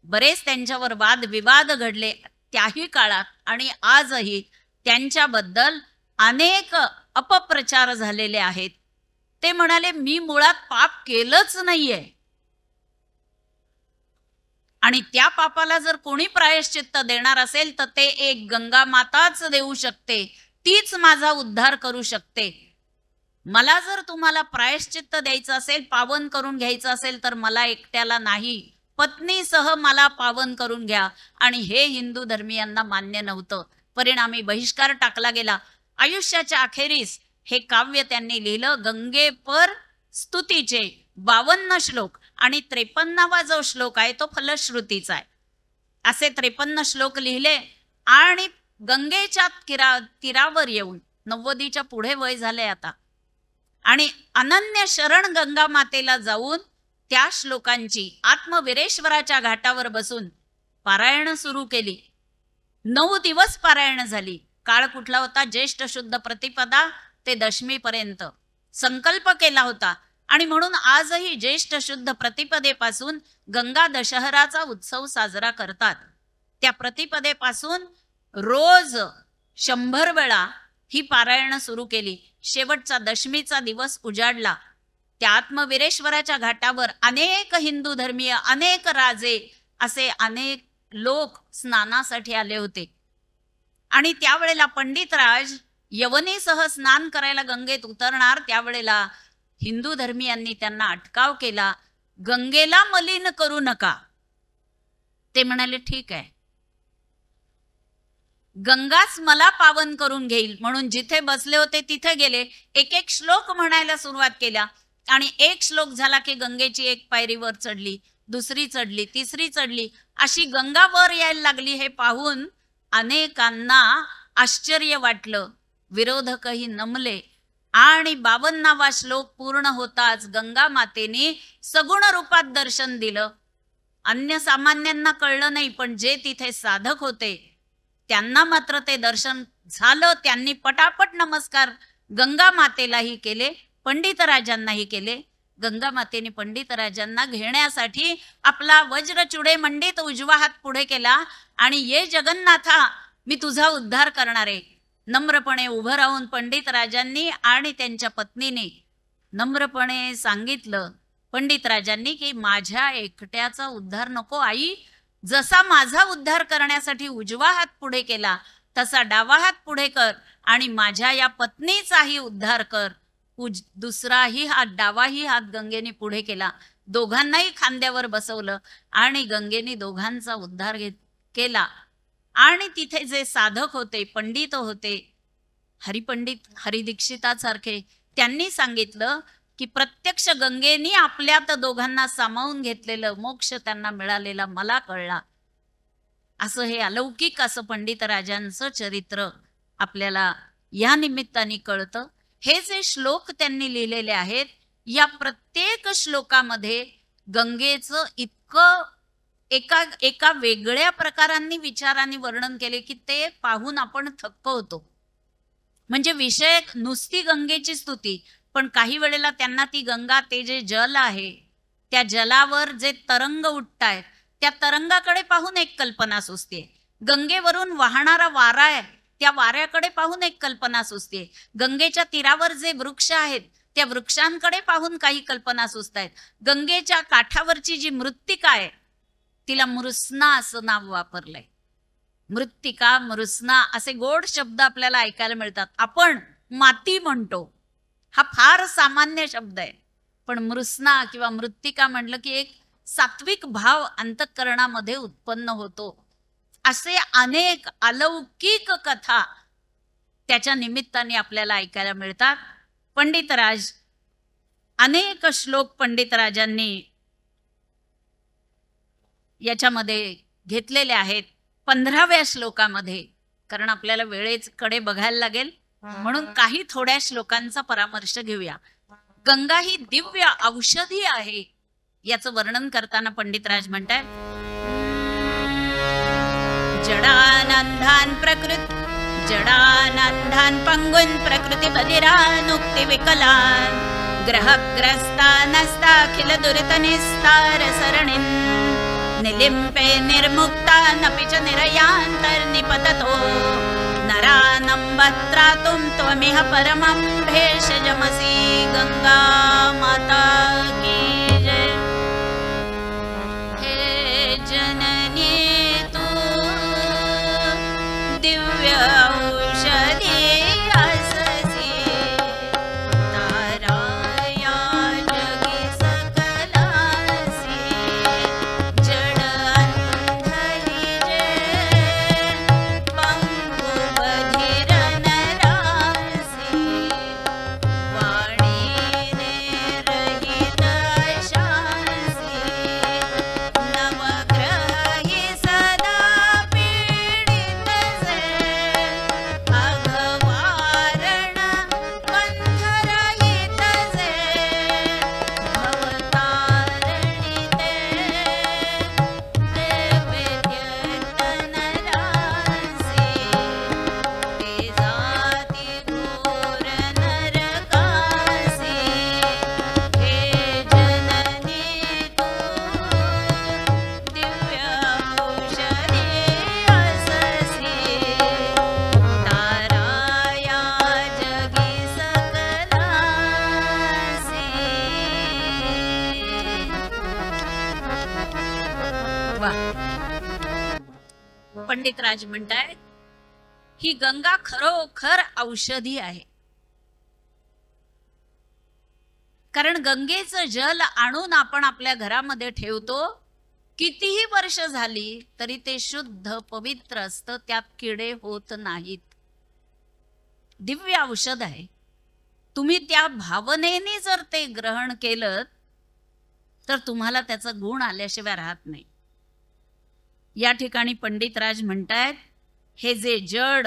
बरेच त्यांच्यावर वादविवाद घडले त्याही काळात आणि आजही त्यांच्याबद्दल अनेक अपप्रचार झालेले आहेत. ते म्हणाले, मी मुळात पाप केलंच नाहीये आणि त्या पापाला जर कोणी प्रायश्चित्त देणार असेल तर ते एक गंगा माताच देऊ शकते, तीच माझा उद्धार करू शकते. मला जर तुम्हाला प्रायश्चित्त द्यायचं असेल, पावन करून घ्यायचं असेल तर मला एकट्याला नाही, पत्नीसह मला पावन करून घ्या. आणि हे हिंदू धर्मीयांना मान्य नव्हतं. परिणामी बहिष्कार टाकला गेला. आयुष्याच्या अखेरीस हे काव्य त्यांनी लिहिलं. गंगेपर स्तुतीचे 52 श्लोक आणि 53वा जो श्लोक आहे तो फलश्रुतीचा आहे. असे 53 श्लोक लिहिले आणि गंगेच्या तीरावर येऊन 90च्या पुढे वय झाले आता, आणि अनन्य शरण गंगा मातेला जाऊन त्या श्लोकांची आत्मवीरेश्वराच्या घाटावर बसून पारायण सुरू केली. 9 दिवस पारायण झाली. काळ कुठला होता? ज्येष्ठ शुद्ध प्रतिपदा ते दशमीपर्यंत संकल्प केला होता. आणि म्हणून आजही ज्येष्ठ शुद्ध प्रतिपदेपासून गंगा दशहराचा उत्सव साजरा करतात. त्या प्रतिपदेपासून रोज 100 वेळा ही पारायण सुरू केली. शेवटचा दशमीचा दिवस उजाडला. त्या आत्मवीरेश्वराच्या घाटावर अनेक हिंदू धर्मीय, अनेक राजे, असे अनेक लोक स्नानासाठी आले होते. आणि त्यावेळेला पंडितराज यवनीसह स्नान करायला गंगेत उतरणार. त्यावेळेला हिंदू धर्मीयांनी त्यांना अटकाव केला. गंगेला मलिन करू नका. ते म्हणाले ठीक आहे, गंगाच मला पावन करून घेईल. म्हणून जिथे बसले होते तिथे गेले. एक एक श्लोक म्हणायला सुरुवात केल्या. आणि एक श्लोक झाला की गंगेची एक पायरी वर चढली, दुसरी चढली, तिसरी चढली, अशी गंगा वर यायला लागली. हे पाहून अनेकांना आश्चर्य वाटलं. विरोधकही नमले. आणि 52वा श्लोक पूर्ण होताच गंगा मातेने सगुण रूपात दर्शन दिलं. अन्य सामान्यांना कळलं नाही, पण जे तिथे साधक होते त्यांना मात्र ते दर्शन झालं. त्यांनी पटापट नमस्कार गंगा मातेलाही केले, पंडितराजांनाही केले. गंगा मातेने पंडितराजांना घेण्यासाठी आपला वज्रचुडे मंडित उजवा हात पुढे केला आणि ये जगन्नाथा, मी तुझा उद्धार करणार आहे. नम्रपणे उभं राहून पंडितराजांनी आणि त्यांच्या पत्नीने नम्रपणे सांगितलं पंडितराजांनी की माझ्या एकट्याचा उद्धार नको आई, जसा माझा उद्धार करण्यासाठी उजवा हात पुढे केला तसा डावा हात पुढे कर आणि माझ्या या पत्नीचाही उद्धार कर. दुसराही हात, डावाही हात गंगेने पुढे केला. दोघांनाही खांद्यावर बसवलं आणि गंगेने दोघांचा उद्धार केला. आणि तिथे जे साधक होते, पंडित होते, हरिपंडित हरिदीक्षितासारखे, त्यांनी सांगितलं की प्रत्यक्ष गंगेने आपल्यात दोघांना सामावून घेतलेलं मोक्ष त्यांना मिळालेला मला कळला. असं हे अलौकिक असं पंडितराजांचं चरित्र आपल्याला या निमित्ताने कळतं. हे जे श्लोक त्यांनी लिहिलेले आहेत, या प्रत्येक श्लोकामध्ये गंगेचं इतकं एका वेगळ्या प्रकारांनी विचारांनी वर्णन केले की ते पाहून आपण थक्क होतो. म्हणजे विषय नुसती गंगेची स्तुती, पण काही वेळेला त्यांना ती गंगा, ते जे जल आहे, त्या जलावर जे तरंग उठतायत त्या तरंगाकडे पाहून एक कल्पना सुचते. गंगेवरून वाहणारा वारा आहे, त्या वाऱ्याकडे पाहून एक कल्पना सुचते. गंगेच्या तीरावर जे वृक्ष आहेत त्या वृक्षांकडे पाहून काही कल्पना सुचतायत. गंगेच्या काठावरची जी मृत्तिका आहे तिला मृत्स्ना असं नाव वापरलंय. मृत्तिका, मृत्स्ना असे गोड शब्द आपल्याला ऐकायला मिळतात. आपण माती म्हणतो, हा फार सामान्य शब्द आहे, पण मृत्स्ना किंवा मृत्तिका म्हटलं की एक सात्विक भाव अंतःकरणामध्ये उत्पन्न होतो. असे अनेक अलौकिक कथा त्याच्या निमित्ताने आपल्याला ऐकायला मिळतात. पंडितराज अनेक श्लोक पंडितराजांनी याच्यामध्ये घेतलेले आहेत. 15व्या श्लोकामध्ये, कारण आपल्याला वेळेकडे बघायला लागेल म्हणून काही थोड्या श्लोकांचा परामर्श घेऊया. गंगा ही दिव्य औषधी आहे याचं वर्णन करताना पंडितराज म्हणतात, जडानंदान प्रकृत जडानंदान पंगुन प्रकृती बधिरानुक्ती विकलान ग्रहग्रस्तानस्ताखिल दुरित निस्तार सरणिन निलिम्पे निर्मुक्तानपि च निरयांतर्निपततो नरानम्बत्रातुं त्वमिह परमं भेषजमसि. गंगा माता की जय. हे जननी तू दिव्य औषधी अससी, ताराया जगी सकलासी, वा. पंडितराज म्हणतायत ही गंगा खरोखर औषधी आहे. कारण गंगेचं जल आणून आपण आपल्या घरामध्ये ठेवतो, कितीही वर्ष झाली तरी ते शुद्ध पवित्र असतं, त्यात किडे होत नाहीत. दिव्य औषध आहे. तुम्ही त्या भावनेने जर ते ग्रहण केलं तर तुम्हाला त्याचा गुण आल्याशिवाय राहत नाही. या ठिकाणी पंडितराज म्हणतायत हे जे जड,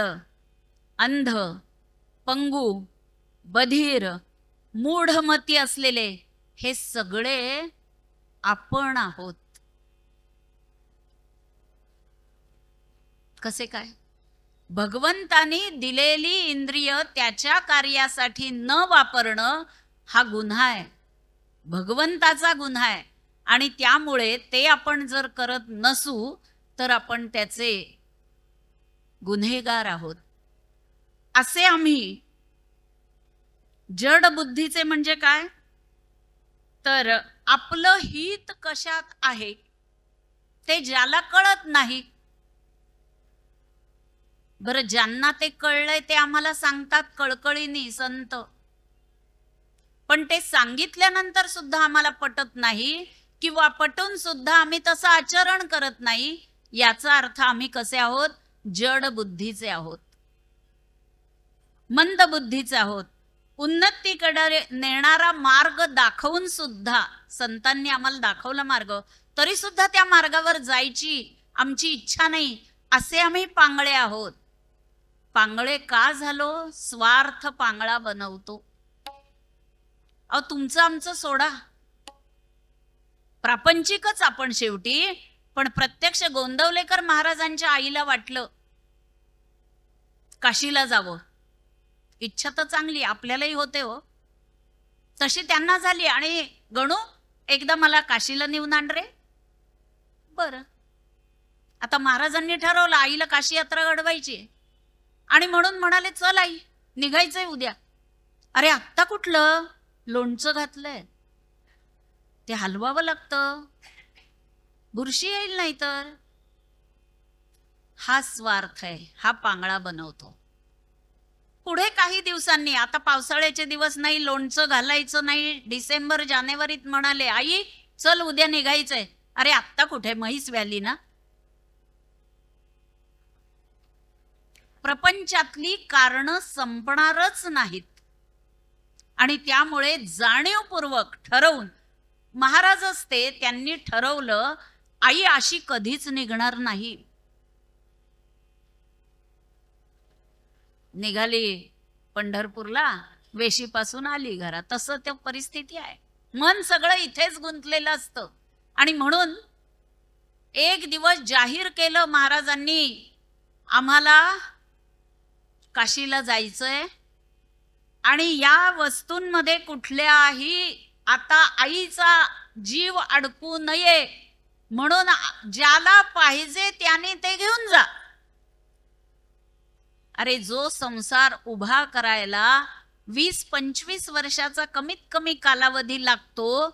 अंध, पंगू, बधीर, मूढमती असलेले हे सगळे आपण आहोत. कसे काय? भगवंतानी दिलेली इंद्रिय त्याच्या कार्यासाठी न वापरणं हा गुन्हा आहे, भगवंताचा गुन्हा आहे. आणि त्यामुळे ते आपण जर करत नसू तर आपण त्याचे गुन्हेगार आहोत. असे आम्ही जड बुद्धीचे म्हणजे काय तर आपलं हित कशात आहे ते ज्याला कळत नाही. बरं, ज्यांना ते कळलंय ते आम्हाला सांगतात कळकळीने संत, पण ते सांगितल्यानंतर सुद्धा आम्हाला पटत नाही किंवा पटून सुद्धा आम्ही तसं आचरण करत नाही. याचा अर्थ आम्ही कसे आहोत? जड बुद्धीचे आहोत, मंद बुद्धीचे आहोत. उन्नतीकडे नेणारा मार्ग दाखवून सुद्धा संतांनी आम्हाला दाखवला मार्ग, तरी सुद्धा त्या मार्गावर जायची आमची इच्छा नाही, असे आम्ही पांगळे आहोत. पांगळे का झालो? स्वार्थ पांगळा बनवतो. अहो, तुमचं आमचं सोडा, प्रापंचिकच आपण शेवटी. पण प्रत्यक्ष गोंदवलेकर महाराजांच्या आईला वाटलं काशीला जावं. इच्छा तर चांगली आपल्यालाही होते हो, तशी त्यांना झाली. आणि गणू एकदा मला काशीला नेऊन आण रे. बरं, आता महाराजांनी ठरवलं आईला काशी यात्रा घडवायची आणि म्हणून म्हणाले चल आई निघायचंय उद्या. अरे आत्ता कुठलं? लोणचं घातलंय, ते हलवावं लागतं, बुरशी येईल नाही तर. हा स्वार्थ आहे, हा पांगळा बनवतो. पुढे काही दिवसांनी, आता पावसाळ्याचे दिवस नाही, लोणचं घालायचं नाही, डिसेंबर जानेवारीत म्हणाले आई चल उद्या निघायचंय. अरे आत्ता कुठे? म्हैस व्याली ना. प्रपंचातली कारणं संपणारच नाहीत आणि त्यामुळे जाणीवपूर्वक ठरवून, महाराज असते त्यांनी ठरवलं आई अशी कधीच निघणार नाही. निघाली पंढरपूरला, वेशीपासून आली घरात. तसं त्या परिस्थिती आहे, मन सगळं इथेच गुंतलेलं असतं. आणि म्हणून एक दिवस जाहीर केलं महाराजांनी आम्हाला काशीला जायचंय आणि या वस्तूंमध्ये कुठल्याही आता आईचा जीव अडकू नये म्हणून ज्याला पाहिजे त्याने ते घेऊन जा. अरे जो संसार उभा करायला 20-25 वर्षाचा कमीत कमी कालावधी लागतो,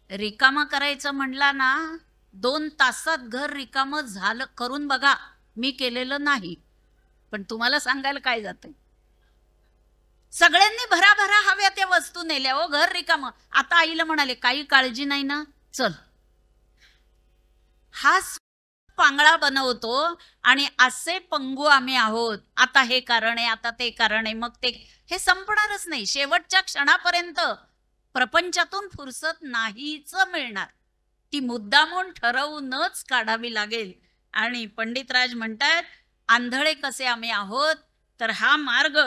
रिकामा करायचं म्हणला ना 2 तासात घर रिकामं झालं. करून बघा, मी केलेलं नाही पण तुम्हाला सांगायला काय जातंय. सगळ्यांनी भराभरा हव्या त्या वस्तू नेल्या, हो घर रिकामं. आता आईला म्हणाले काही काळजी नाही ना, चल. हा पांगळा बनवतो आणि असे पंगू आम्ही आहोत. आता हे कारण आहे, आता ते कारण आहे, मग ते हे संपणारच नाही. शेवटच्या क्षणापर्यंत प्रपंचातून फुरसत नाहीच मिळणार. ती मुद्दामून ठरवूनच काढावी लागेल. आणि पंडितराज म्हणतात आंधळे कसे आम्ही आहोत तर हा मार्ग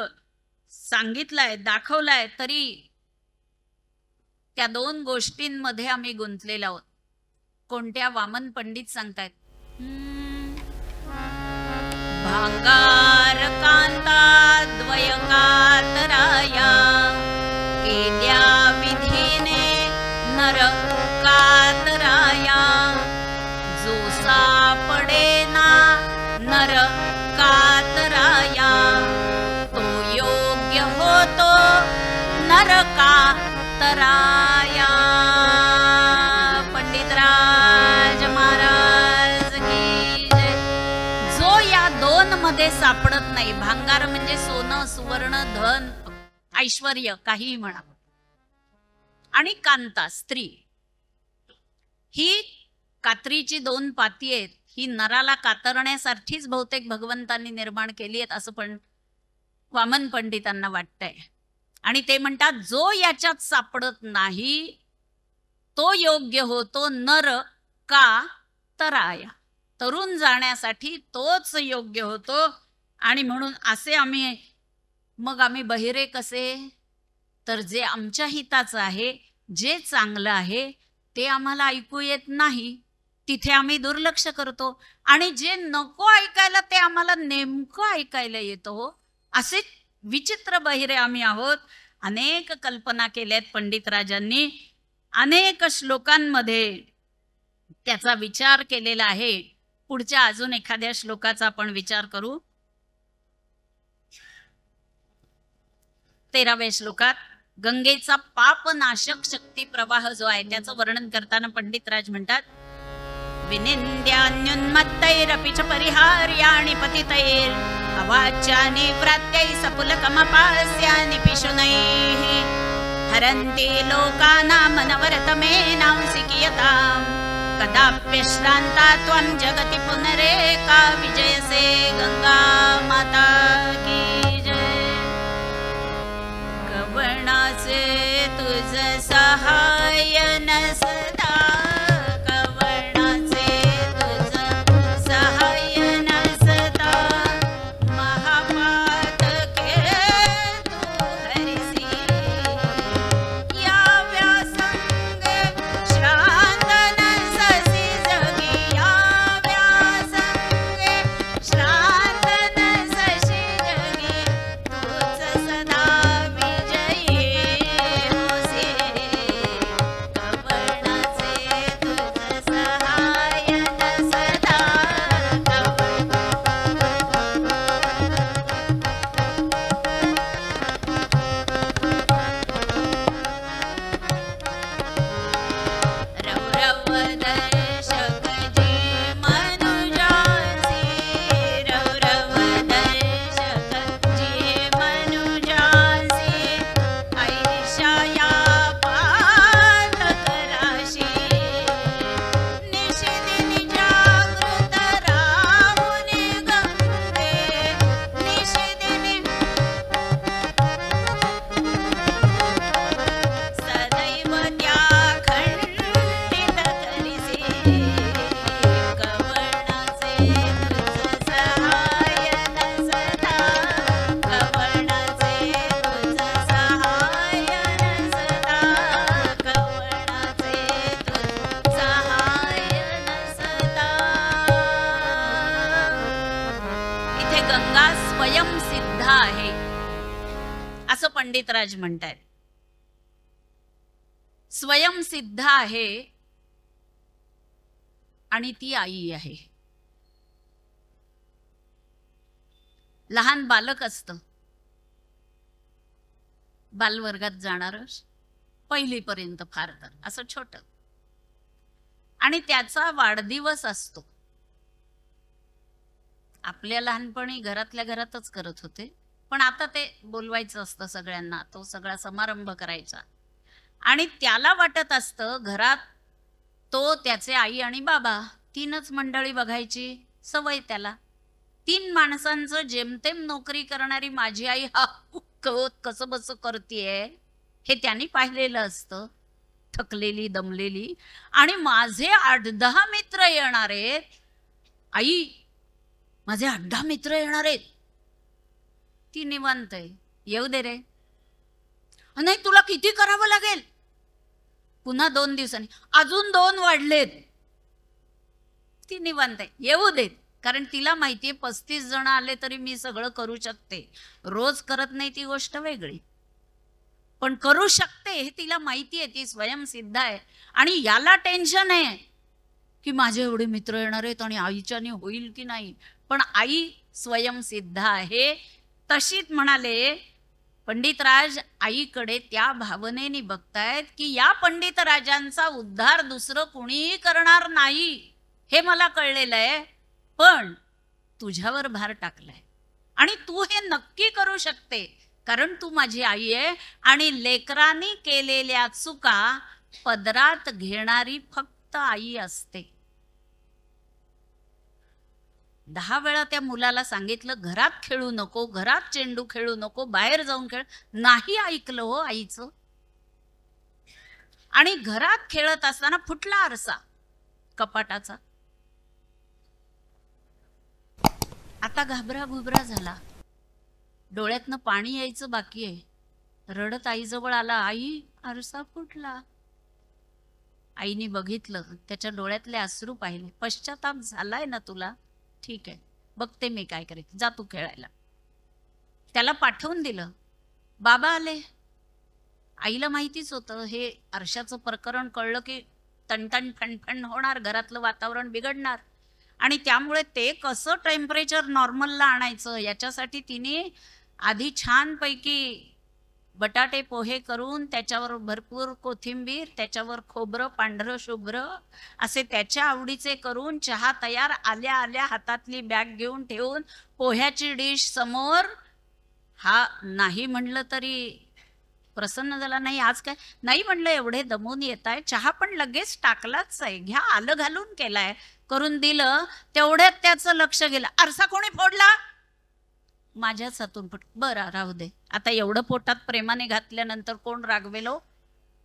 सांगितलाय, दाखवलाय, तरी त्या 2 गोष्टींमध्ये आम्ही गुंतलेलो आहोत. कोणत्या? वामन पंडित सांगतायत भांगार कांता द्वयकातराया केल्या विधीने नर कातराया जो सापडेना नर कातराया तो योग्य होतो नरका तराया. पंडितराज महाराज नाही. भांगार म्हणजे सोनं, सुवर्ण, धन, ऐश्वर्य, काहीही म्हणा. आणि कांता स्त्री, ही कात्रीची 2 पाती आहेत. ही नराला कातरण्यासाठीच बहुतेक भगवंतांनी निर्माण केली आहेत असं पण वामन पंडितांना वाटतंय. आणि ते म्हणतात जो याच्यात सापडत नाही तो योग्य होतो नर का तराया. तरुण जाण्यासाठी तोच योग्य होतो. आणि म्हणून असे आम्ही बहिरे कसे, तर जे आमच्या हिताचं आहे, जे चांगलं आहे ते आम्हाला ऐकू येत नाही, तिथे आम्ही दुर्लक्ष करतो. आणि जे नको ऐकायला ते आम्हाला नेमकं ऐकायला येतो. असे विचित्र बहिरे आम्ही आहोत. अनेक कल्पना केल्यात पंडितराजांनी, अनेक श्लोकांमध्ये त्याचा विचार केलेला आहे. पुढच्या अजून एखाद्या श्लोकाचा आपण विचार करू. 13व्या श्लोकात गंगेचा पापनाशक शक्ती प्रवाह जो आहे त्याचं वर्णन करताना पंडितराज म्हणतात, विनिंद्यान्युन्मत्तैरपि च परिहार्याणि पतितैर् अवाच्यानि व्रात्यै सपुलकमपास्यानि पिशुनैः हरन्ति लोकानामनवरतमेनांसि कियताम् कदाप्यश्रान्ता त्वं जगति पुनरेका विजयसे गंगा माता की जय. कवणाचे तुझ सहाय न सदा, कवणाचे तुझ सहाय न सदा, महापातके तू हरिसी याव्या संगे श्रांत नससी जगी, याव्या संगे श्रांत नससी जगी, तूच सदा विजयी होसी. कवणाचे तुझ सहाय न सदा, रवरव दर्शक जी मनुजासी, रवरव दर्शक जी मनुजासी, ऐशाया पातक राशी, निशिदिनी जागृत राहुनी गंगे, निशिदिनी सदैव त्या खंडित करिसी. कवणाचे तुझ सहाय न सदा, कवणाचे तुझ सहाय न सदा, कवणाचे तुझ सहाय न सदा. इथे गंगा स्वयंसिद्ध आहे असं पंडितराज म्हणतात. स्वयंसिद्ध आहे आणि ती आई आहे. लहान बालक असतं, बालवर्गात जाणार 1ली पर्यंत फार तर असं छोट, आणि त्याचा वाढदिवस असतो. आपल्या लहानपणी घरातल्या घरातच करत होते, पण आता ते बोलवायचं असतं सगळ्यांना, तो सगळा समारंभ करायचा. आणि त्याला वाटत असतं घरात तो, त्याचे आई आणि बाबा 3च मंडळी बघायची सवय त्याला. 3 माणसांचं जेमतेम नोकरी करणारी माझी आई हा कसं बस करतीये हे त्यांनी पाहिलेलं असतं, थकलेली दमलेली. आणि माझे 8-10 मित्र येणार आहेत, आई माझे 8-10 मित्र येणार आहेत. ती निवांत आहे, येऊ दे रे. नाही तुला किती करावं लागेल. पुन्हा 2 दिवसांनी अजून 2 वाढलेत. ती निवांत आहे, येऊ देत. कारण तिला माहितीये 35 जण आले तरी मी सगळं करू शकते. रोज करत नाही ती गोष्ट वेगळी, पण करू शकते हे तिला माहितीये. ती स्वयंसिद्ध आहे. आणि याला टेन्शन आहे की माझे एवढे मित्र येणार आहेत आणि आईच्याने होईल की नाही. पण आई स्वयंसिद्ध आहे. तशीच म्हणाले पंडितराज आईकडे त्या भावनेने बघतायत की या पंडितराजांचा उद्धार दुसरं कुणीही करणार नाही हे मला कळलेलं आहे, पण तुझ्यावर भार टाकलाय. आणि तू हे नक्की करू शकते, कारण तू माझी आई आहे आणि लेकरांनी केलेल्या चुका पदरात घेणारी फक्त आई असते. 10 वेळा त्या मुलाला सांगितलं घरात खेळू नको, घरात चेंडू खेळू नको, बाहेर जाऊन खेळ. नाही ऐकलं हो आईचं. आणि घरात खेळत असताना फुटला आरसा कपाटाचा. आता घाबरा झाला, डोळ्यातनं पाणी यायचं बाकी आहे. रडत आईजवळ आला, आई आरसा फुटला. आईने बघितलं, त्याच्या डोळ्यातले अश्रू पाहिले. पश्चाताप झालाय ना तुला, ठीक आहे, बघते मी काय करायचं, जा तू खेळायला. त्याला पाठवून दिलं. बाबा आले. आईला माहितीच होतं हे आरशाचं प्रकरण कळलं की तणतण फणफण होणार, घरातलं वातावरण बिघडणार. आणि त्यामुळे ते कसं टेम्परेचर नॉर्मलला आणायचं याच्यासाठी तिने आधी छानपैकी बटाटे पोहे करून त्याच्यावर भरपूर कोथिंबीर, त्याच्यावर खोबरं पांढरं शुभ्र असे त्याच्या आवडीचे करून चहा तयार. आल्या आल्या हातातली बॅग घेऊन ठेवून पोह्याची डिश समोर. हा नाही म्हणलं तरी प्रसन्न झाला. नाही आज काय नाही म्हणलं, एवढे दमून येत आहे, चहा पण लगेच टाकलाच आहे, घ्या, आलं घालून केलाय, करून दिलं. तेवढ्यात त्याचं लक्ष गेलं, आरसा कोणी फोडला? माझ्याच हातून फुट. बरं राहू दे, आता एवढं पोटात प्रेमाने घातल्यानंतर कोण रागवेलो?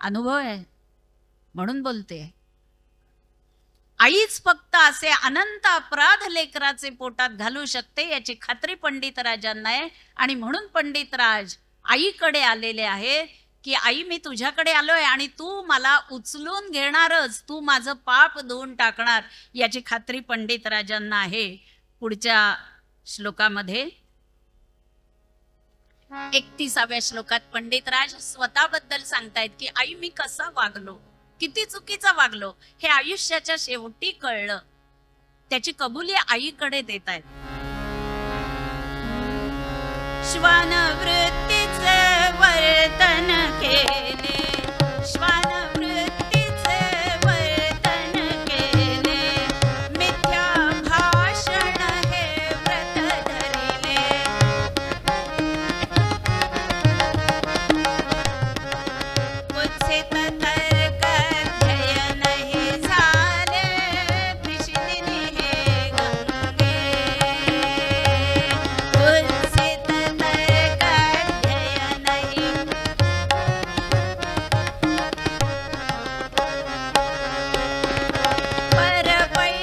अनुभव आहे म्हणून बोलते. आईच फक्त असे अनंत अपराध लेकराचे पोटात घालू शकते याची खात्री पंडितराजांना आहे. आणि म्हणून पंडितराज आईकडे आलेले आहे की आई मी तुझ्याकडे आलोय आणि तू मला उचलून घेणारच, तू माझं पाप धुवून टाकणार याची खात्री पंडितराजांना आहे. पुढच्या श्लोकामध्ये 31व्या श्लोकात पंडितराज स्वतःबद्दल सांगतायत की आई मी कसा वागलो, किती चुकीचा वागलो हे आयुष्याच्या शेवटी कळलं. त्याची कबुली आईकडे देत आहेत. श्वानवृत्तीचे वर्तन केले, श्वानवृत्तीचे वर्तन केले, मिथ्या भाषण हे व्रत धरिले, कुत्सित तर्क अध्ययन हे झाले, कृष्णिनी हे गंगे, कुत्सित तर्क अध्ययन हे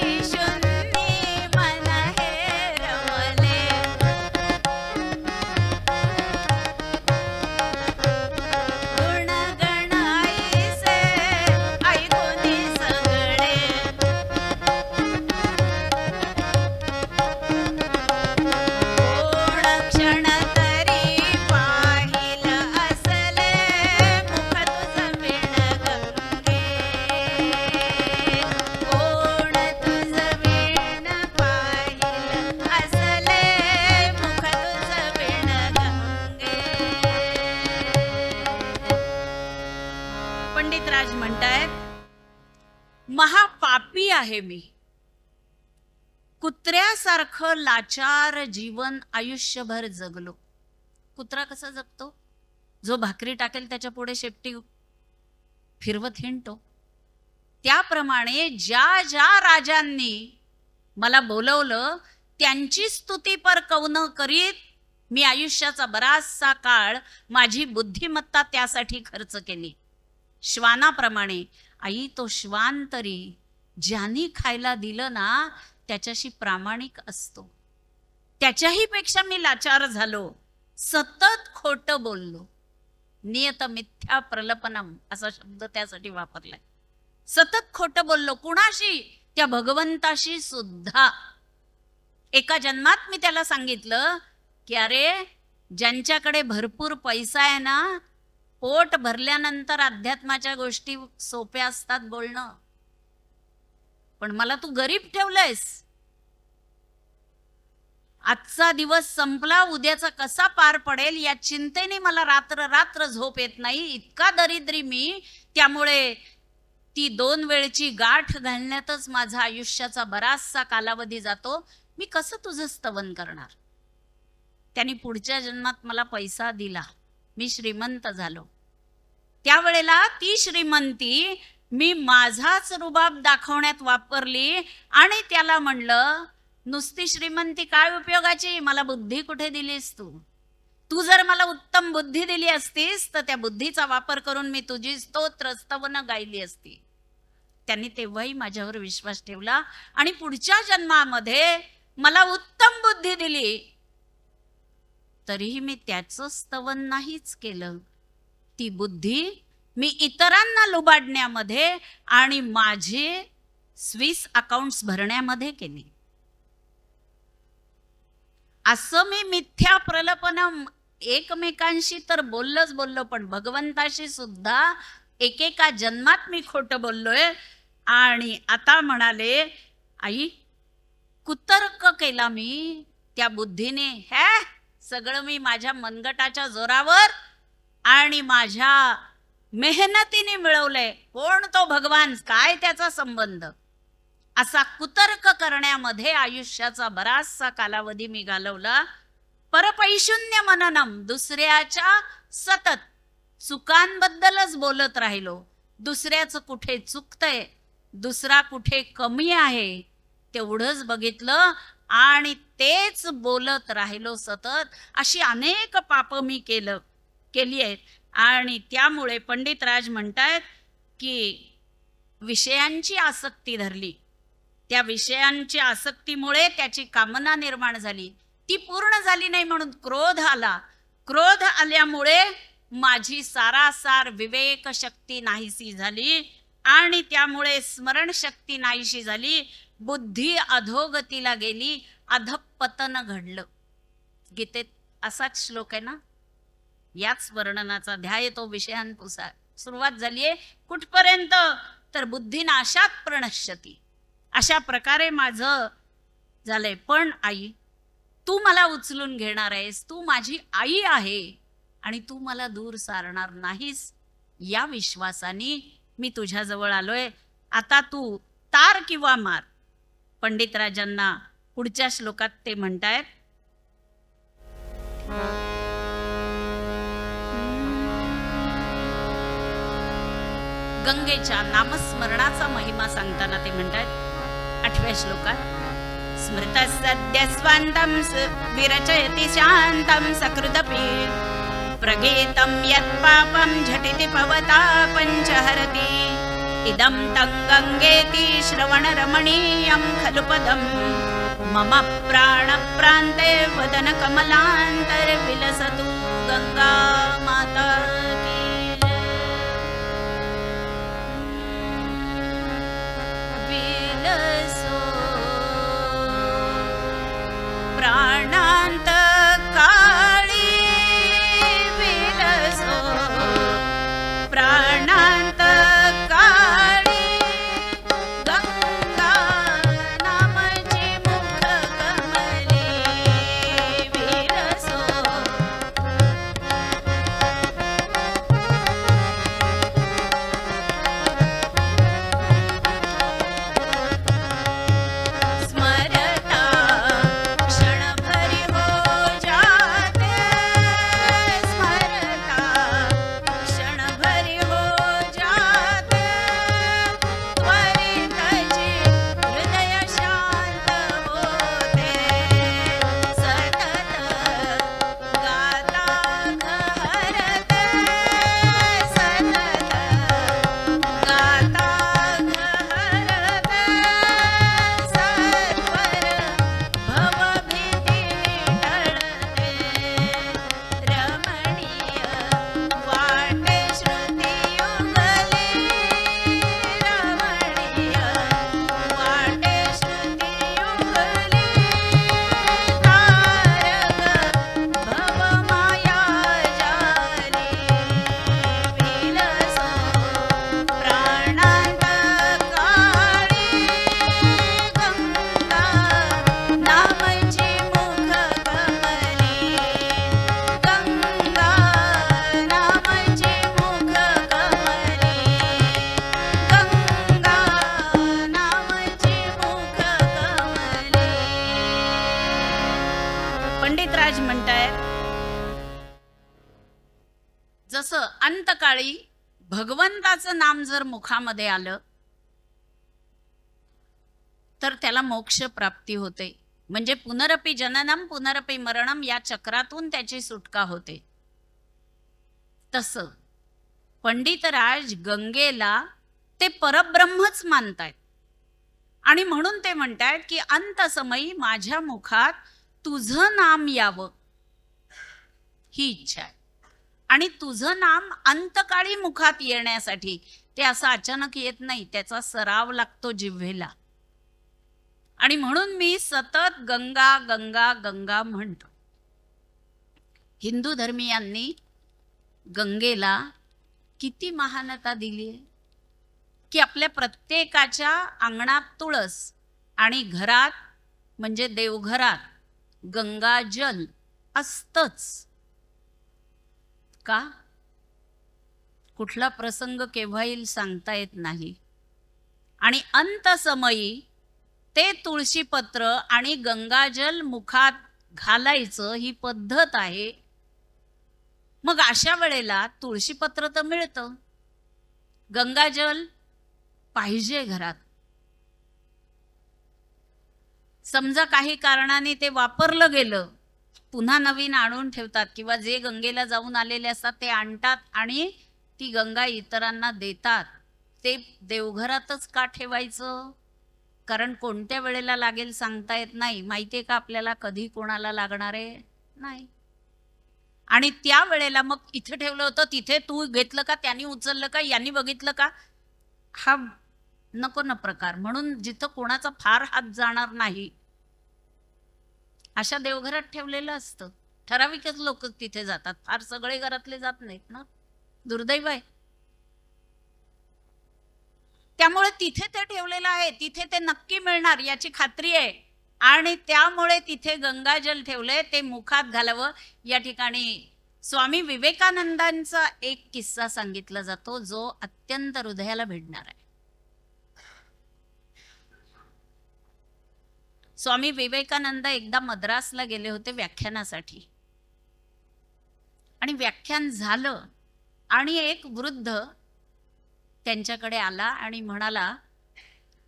परवैशुन्नी मन हे रमले, गुणगण ऐसे ऐकुनी सगळे, कोण क्षण तरी पाहिल असले, मुख तुझ विण गंगे, कोण तुझ विण पाहिल असले, मुख तुझ विण गंगे. पंडितराज म्हणतायत महापापी आहे मी, कुत्र्यासारखं लाचार जीवन आयुष्यभर जगलो. कुत्रा कसा जगतो? जो भाकरी टाकेल त्याच्या पुढे शेपटी फिरवत हिंडतो. त्याप्रमाणे ज्या ज्या राजांनी मला बोलवलं त्यांची स्तुतीपर कौन करीत मी आयुष्याचा बराचसा काळ माझी बुद्धिमत्ता त्यासाठी खर्च केली. श्वानाप्रमाणे आई तो श्वान तरी ज्यांनी खायला दिलं ना त्याच्याशी प्रामाणिक असतो. त्याच्याही पेक्षा मी लाचार झालो, सतत खोटं बोललो. नियत मिथ्या प्रलपनम असा शब्द त्यासाठी वापरलाय. सतत खोटं बोललो. कुणाशी? त्या भगवंताशी सुद्धा. एका जन्मात मी त्याला सांगितलं की अरे ज्यांच्याकडे भरपूर पैसा आहे ना, पोट भरल्यानंतर अध्यात्माच्या गोष्टी सोप्या असतात बोलणं, पण मला तू गरीब ठेवलंयस. आजचा दिवस संपला, उद्याचा कसा पार पडेल या चिंतेने मला रात्र रात्र झोप येत नाही. इतका दरिद्री मी, त्यामुळे ती 2 वेळची गाठ घालण्यातच माझा आयुष्याचा बराचसा कालावधी जातो. मी कसं तुझं स्तवन करणार? त्यांनी पुढच्या जन्मात मला पैसा दिला, मी श्रीमंत झालो. त्यावेळेला ती श्रीमंती मी माझाच रुबाब दाखवण्यात वापरली आणि त्याला म्हणलं, नुसती श्रीमंती काय उपयोगाची, मला बुद्धी कुठे दिलीस तू? तू जर मला उत्तम बुद्धी दिली असतीस तर त्या बुद्धीचा वापर करून मी तुझी स्तोत्र स्तवनं गायली असती. त्यांनी तेव्हाही माझ्यावर विश्वास ठेवला आणि पुढच्या जन्मामध्ये मला उत्तम बुद्धी दिली. तरीही मी त्याचं स्तवन नाहीच केलं. ती बुद्धी मी इतरांना लुबाडण्यामध्ये आणि माझे स्विस अकाउंट्स भरण्यामध्ये केली. असं मी मिथ्या प्रलपन एकमेकांशी तर बोललो, पण भगवंताशी सुद्धा एकेका जन्मात मी खोटं बोललोय. आणि आता म्हणाले, आई कुतर्क केला मी त्या बुद्धीने, सगळं मी माझ्या मनगटाच्या जोरावर आणि माझ्या मेहनतीने मिळवलंय. कोण तो भगवान, काय त्याचा संबंध? असा कुतर्क करण्यामध्ये आयुष्याचा बराचसा कालावधी मी घालवला. परपैशून्य मननम, दुसऱ्याच्या सतत चुकांबद्दलच बोलत राहिलो. दुसऱ्याचं कुठे चुकतंय, दुसरा कुठे कमी आहे तेवढंच बघितलं आणि तेच बोलत राहिलो सतत. अशी अनेक पापं मी केली आहेत. आणि त्यामुळे पंडितराज म्हणतायत की विषयांची आसक्ती धरली, त्या विषयांची आसक्तीमुळे त्याची कामना निर्माण झाली, ती पूर्ण झाली नाही म्हणून क्रोध आला. क्रोध आल्यामुळे माझी सारासार विवेक शक्ती नाहीशी झाली आणि त्यामुळे स्मरण शक्ती नाहीशी झाली. बुद्धी अधोगतीला गेली, अधपतन घडलं. गीतेत असाच श्लोक आहे ना, याच वर्णनाचा ध्याय तो विषयांपुसा सुरुवात झालीये. कुठपर्यंत तर बुद्धिनाशात प्रणश्यती. अशा प्रकारे माझं झालंय. पण आई, तू मला उचलून घेणार आहेस, तू माझी आई आहे आणि तू मला दूर सारणार नाहीस, या विश्वासाने मी तुझ्याजवळ आलोय. आता तू तार किंवा मार. पंडितराजांना पुढच्या श्लोकात ते म्हणतायत, गंगेच्या नामस्मरणाचा महिमा सांगताना ते म्हणतात 8व्या श्लोकात, स्मृत सद्य स्वांतम विरचयति शांतम सकृदपि प्रगीतम यत् पापम झटिति पवता पंचहरति इदं तं गंगेति श्रवण रमणीयं खलु पदम मम प्राण प्रान्ते वदन कमलांतर विलसतु गंगा माता की विलसो प्राणांत काळी विलसो प्राणांत काळी गंगा नामची मुख कमली विलसो अंतकाळी भगवंताचं नाम जर मुखामध्ये आलं तर त्याला मोक्ष प्राप्ती होते. म्हणजे पुनरपि जननम पुनरपि मरणम या चक्रातून त्याची सुटका होते. तसं पंडितराज गंगेला ते परब्रह्मच मानतायत आणि म्हणून ते म्हणतायत की अंतसमयी माझ्या मुखात तुझं नाम यावं ही इच्छा आहे. आणि तुझं नाम अंतकाळी मुखात येण्यासाठी ते असं अचानक येत नाही, त्याचा सराव लागतो जिव्हेला. आणि म्हणून मी सतत गंगा गंगा गंगा म्हणतो. हिंदू धर्मीयांनी गंगेला किती महानता दिली आहे की आपल्या प्रत्येकाच्या अंगणात तुळस आणि घरात म्हणजे देवघरात गंगाजल असतच. का? कुठला प्रसंग केव्हा येईल सांगता येत नाही. आणि अंतसमयी ते तुळशीपत्र आणि गंगाजल मुखात घालायचं ही पद्धत आहे. मग अशा वेळेला तुळशीपत्र तर मिळतं, गंगाजल पाहिजे घरात. समजा काही कारणाने ते वापरलं गेलं, पुन्हा नवीन आणून ठेवतात किंवा जे गंगेला जाऊन आलेले असतात ते आणतात आणि ती गंगा इतरांना देतात. ते देवघरातच का ठेवायचं? कारण कोणत्या वेळेला लागेल सांगता येत नाही. माहितीये का आपल्याला कधी कोणाला लागणार आहे? नाही. आणि त्या वेळेला मग इथे ठेवलं होतं, तिथे तू घेतलं का, त्यांनी उचललं का, यांनी बघितलं का, हा नको ना प्रकार. म्हणून जिथं कोणाचा फार हात जाणार नाही अशा देवघरात ठेवलेलं असतं. ठराविकच लोक तिथे जातात, फार सगळे घरातले जात नाहीत ना, दुर्दैव आहे. त्यामुळे तिथे ते ठेवलेलं आहे, तिथे ते नक्की मिळणार याची खात्री आहे. आणि त्यामुळे तिथे गंगाजल ठेवलंय, ते मुखात घालावं. या ठिकाणी स्वामी विवेकानंदांचा एक किस्सा सांगितला जातो जो अत्यंत हृदयाला भिडणार आहे. स्वामी विवेकानंद एकदा मद्रासला गेले होते व्याख्यानासाठी. आणि व्याख्यान झालं आणि एक वृद्ध त्यांच्याकडे आला आणि म्हणाला,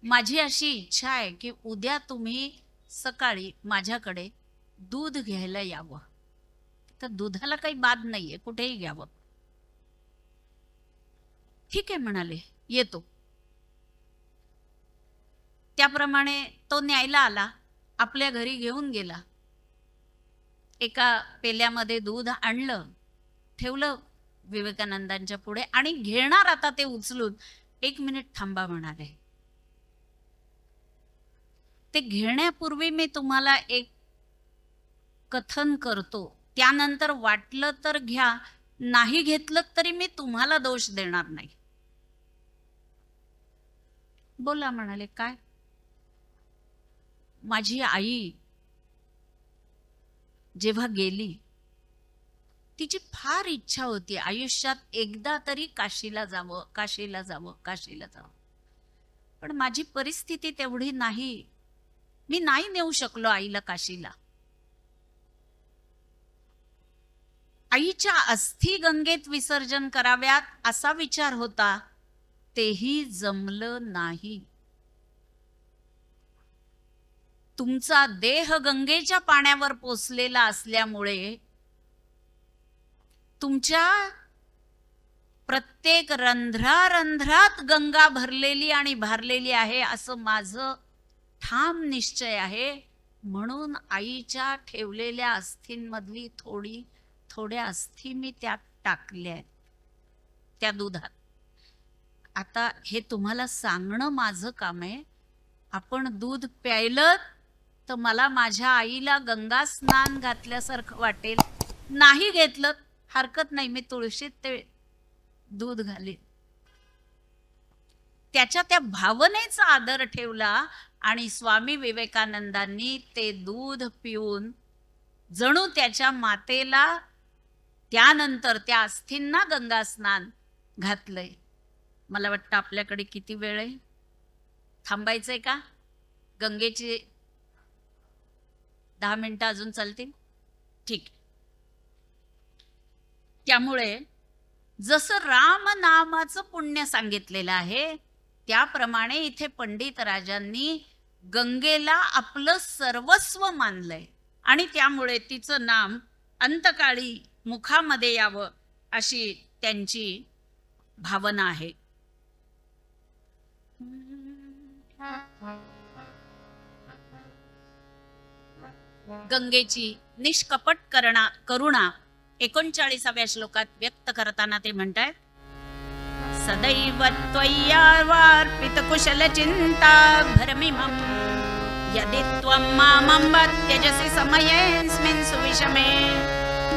माझी अशी इच्छा आहे की उद्या तुम्ही सकाळी माझ्याकडे दूध घ्यायला यावं. तर दुधाला काही बाद नाहीये, कुठेही घ्यावं. ठीक आहे म्हणाले, येतो. त्याप्रमाणे तो न्यायला आला, आपल्या घरी घेऊन गेला. एका पेल्यामध्ये दूध आणलं, ठेवलं विवेकानंदांच्या पुढे आणि घेणार आता ते उचलून. 1 मिनिट थांबा म्हणाले. ते घेण्यापूर्वी मी तुम्हाला एक कथन करतो, त्यानंतर वाटलं तर घ्या, नाही घेतलं तरी मी तुम्हाला दोष देणार नाही. बोला म्हणाले. काय? माझी आई जेव्हा गेली, तिची फार इच्छा होती आयुष्यात एकदा तरी काशीला जावं, काशीला जावं, काशीला जावं. पण माझी परिस्थिती तेवढी नाही, मी नाही नेऊ शकलो आईला काशीला. आईच्या अस्थी गंगेत विसर्जन कराव्यात असा विचार होता, तेही जमलं नाही. तुमचा देह गंगेच्या पाण्यावर पोचलेला असल्यामुळे तुमच्या प्रत्येक रंध्रारंध्रात गंगा भरलेली आणि भारलेली आहे असं माझं ठाम निश्चय आहे. म्हणून आईच्या ठेवलेल्या अस्थींमधली थोड्या अस्थी मी त्यात टाकल्या आहेत, त्या दुधात. आता हे तुम्हाला सांगणं माझं काम आहे. आपण दूध प्यायलं तर मला माझ्या आईला गंगा स्नान घातल्यासारखं वाटेल. नाही घेतलं हरकत नाही, मी तुळशीत ते दूध घालीन. त्याच्या त्या भावनेचा आदर ठेवला आणि स्वामी विवेकानंदांनी ते दूध पिऊन जणू त्याच्या मातेला, त्यानंतर त्या अस्थींना गंगा स्नान घातलंय. मला वाटतं आपल्याकडे किती वेळ आहे? थांबायचंय का? गंगेची 10 मिनिटं अजून चालतील? ठीक. त्यामुळे जसं राम नामाचं पुण्य सांगितलेलं आहे त्याप्रमाणे इथे पंडित राजांनी गंगेला आपलं सर्वस्व मानलंय आणि त्यामुळे तिचं नाम अंतकाळी मुखामध्ये यावं अशी त्यांची भावना आहे. गंगेची निष्कपट करुणा 39व्या श्लोकात व्यक्त करताना ते म्हणतात, सदैव त्वय्यार्पित कुशल चिंता भरमिमं यदि त्वं मामं त्यजसि समयेऽस्मिन् सुविषमे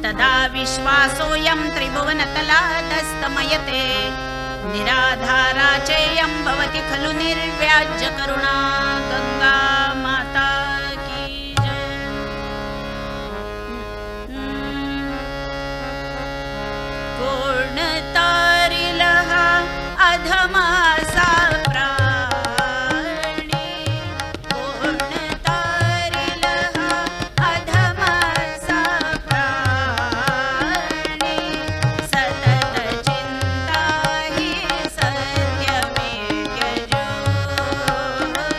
तदा विश्वासोऽयं त्रिभुवनतलादस्तमयते निराधारा चेयं भवति खलु निर्व्याज्य करुणा. गंगा माता की जय. कोण तारिल हा अधमासा प्राणी, कोण तारिल हा अधमासा प्राणी, सतत चिंता ही सत्यमेव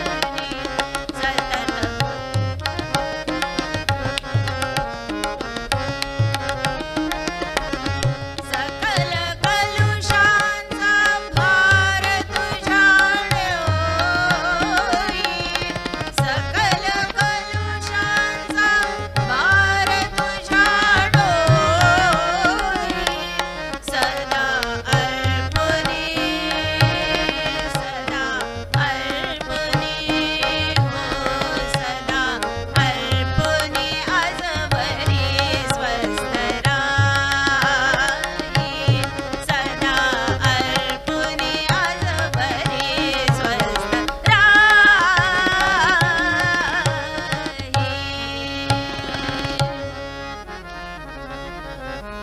जोनी, सतत सकल कलुषांचा भार तुझ्या डोई, सकल कलुषांचा भार तुझ्या डोई, सदा अर्पणी, सदा अर्पणी हो, सदा अर्पणी आजवरी स्वस्थ राही, सदा अर्पणी आजवरी स्वस्थ राही.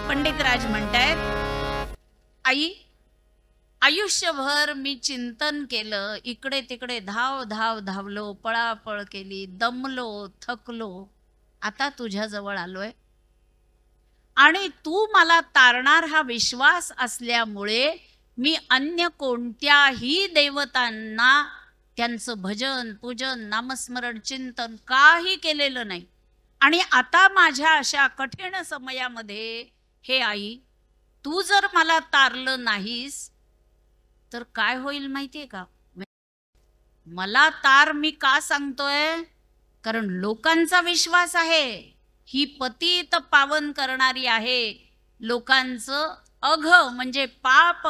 पंडितराज म्हणतायत, आई आयुष्यभर मी चिंतन केलं, इकडे तिकडे धावलो, पळापळ केली, दमलो, थकलो, आता तुझ्या जवळ आलोय आणि तू मला तारणार हा विश्वास असल्यामुळे मी अन्य कोणत्याही देवतांना त्यांचं भजन पूजन नामस्मरण चिंतन काही केलेलं नाही. आणि आता माझ्या अशा कठीण समयामध्ये हे आई, तू जर मला तारलं नाहीस तर काय होईल माहितीये का? मला तार मी का सांगतोय? कारण लोकांचा विश्वास आहे, ही पतित पावन करणारी आहे, लोकांचं अघ म्हणजे पाप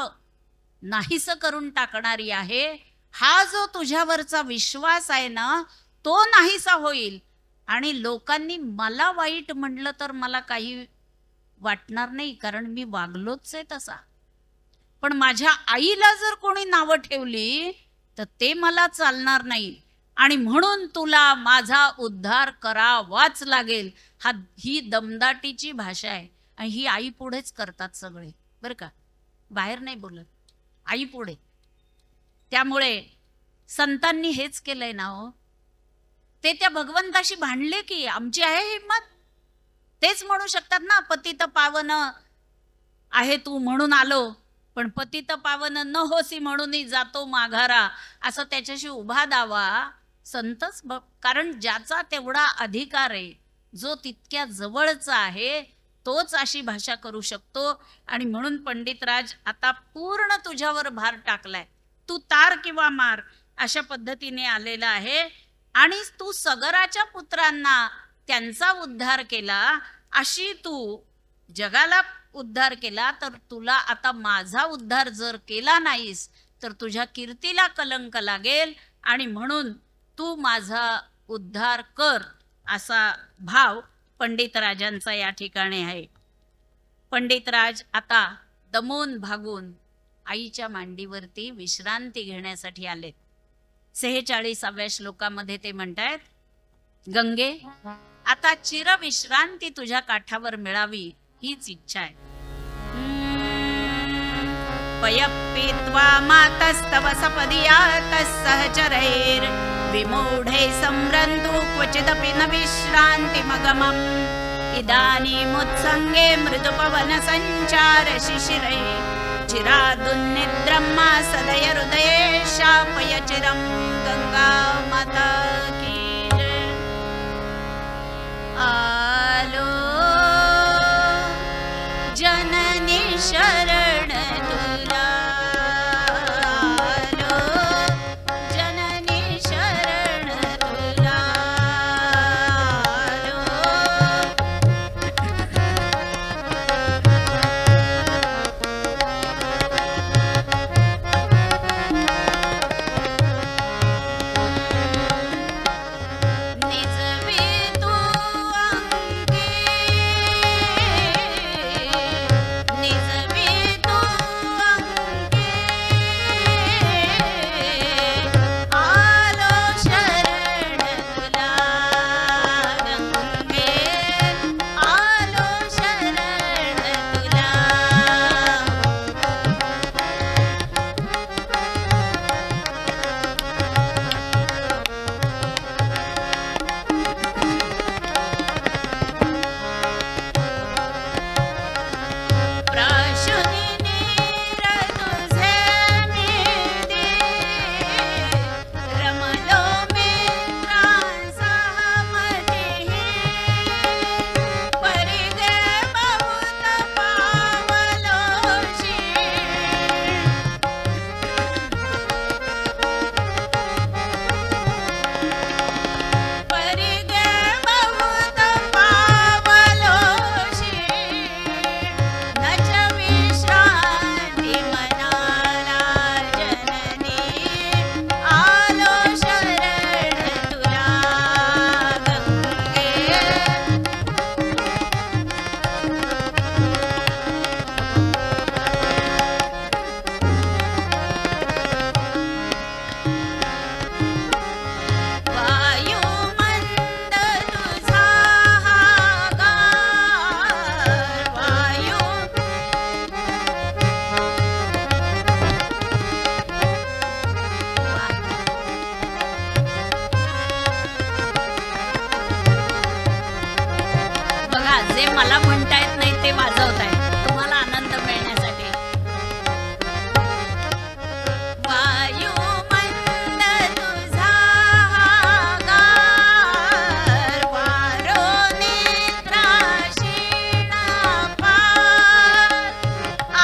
नाहीसं करून टाकणारी आहे. हा जो तुझ्यावरचा विश्वास आहे ना, तो नाहीसा होईल आणि लोकांनी मला वाईट म्हणलं तर मला काही वाटणार नाही, कारण मी वागलोच आहे तसा. पण माझ्या आईला जर कोणी नावं ठेवली तर ते मला चालणार नाही आणि म्हणून तुला माझा उद्धार करावाच लागेल. ही दमदाटीची भाषा आहे आणि ही आई पुढेच करतात सगळे, बरं का, बाहेर नाही बोलत, आई पुढे. त्यामुळे संतांनी हेच केलंय ना हो. ते त्या भगवंताशी भांडले की आमची आहे हिम्मत. तेच म्हणू शकतात ना, पतित पावन आहे तू म्हणून आलो, पण पतित पावन न होसी म्हणून जातो माघारा, असं त्याच्याशी उभा दावा संतच. कारण ज्याचा तेवढा अधिकार आहे, जो तितक्या जवळचा आहे, तोच अशी भाषा करू शकतो. आणि म्हणून पंडितराज आता पूर्ण तुझ्यावर भार टाकलाय, तू तार किंवा मार अशा पद्धतीने आलेला आहे. आणि तू सगराच्या पुत्रांना त्यांचा उद्धार केला, अशी तू जगाला उद्धार केला, तर तुला आता माझा उद्धार जर केला नाहीस तर तुझ्या कीर्तीला कलंक लागेल आणि म्हणून तू माझा उद्धार कर, असा भाव पंडितराजांचा या ठिकाणी आहे. पंडितराज आता दमून भागून आईच्या मांडीवरती विश्रांती घेण्यासाठी आलेत. 46व्या श्लोकामध्ये ते म्हणतायत, गंगे आता चिरविश्रांती तुझ्या काठावर मिळावी हीच इच्छा आहे. पयप्पीत्वा मातस्तव सपदीयातः सहचरैर विमूढे सम्रन्तु क्वचिदपि न विश्रान्तिमगमम् इदानीमुत्सङ्गे मृदुपवन सञ्चार शिशिरै चिरादुन्निद्रम्मा सदय हृदये शापय चिरं गंगा माता की जय। आलो जननी शरण तुला, आलो जननी शरण तुला, आलो निजवी तू अंगी, निजवी तू अंगी, आलो शरण तुला गंगे, आलो शरण तुला। प्राशुनी नीर तुझे मिळते, रमलो मित्रांसमतीही, परिगे बहुत पावलोशी, परिगे बहुत पावलोशी, नच विश्रांती मनाला जननी, आलो शरण तुला गंगे। वायुमंद तुझा हा गार, वायू बघा, जे मला म्हणता येत नाही ते वाजवत आहे तुम्हाला आनंद मिळण्यासाठी। वायुमंद तुझा हा गार, वारो नेत्राशीणा पार,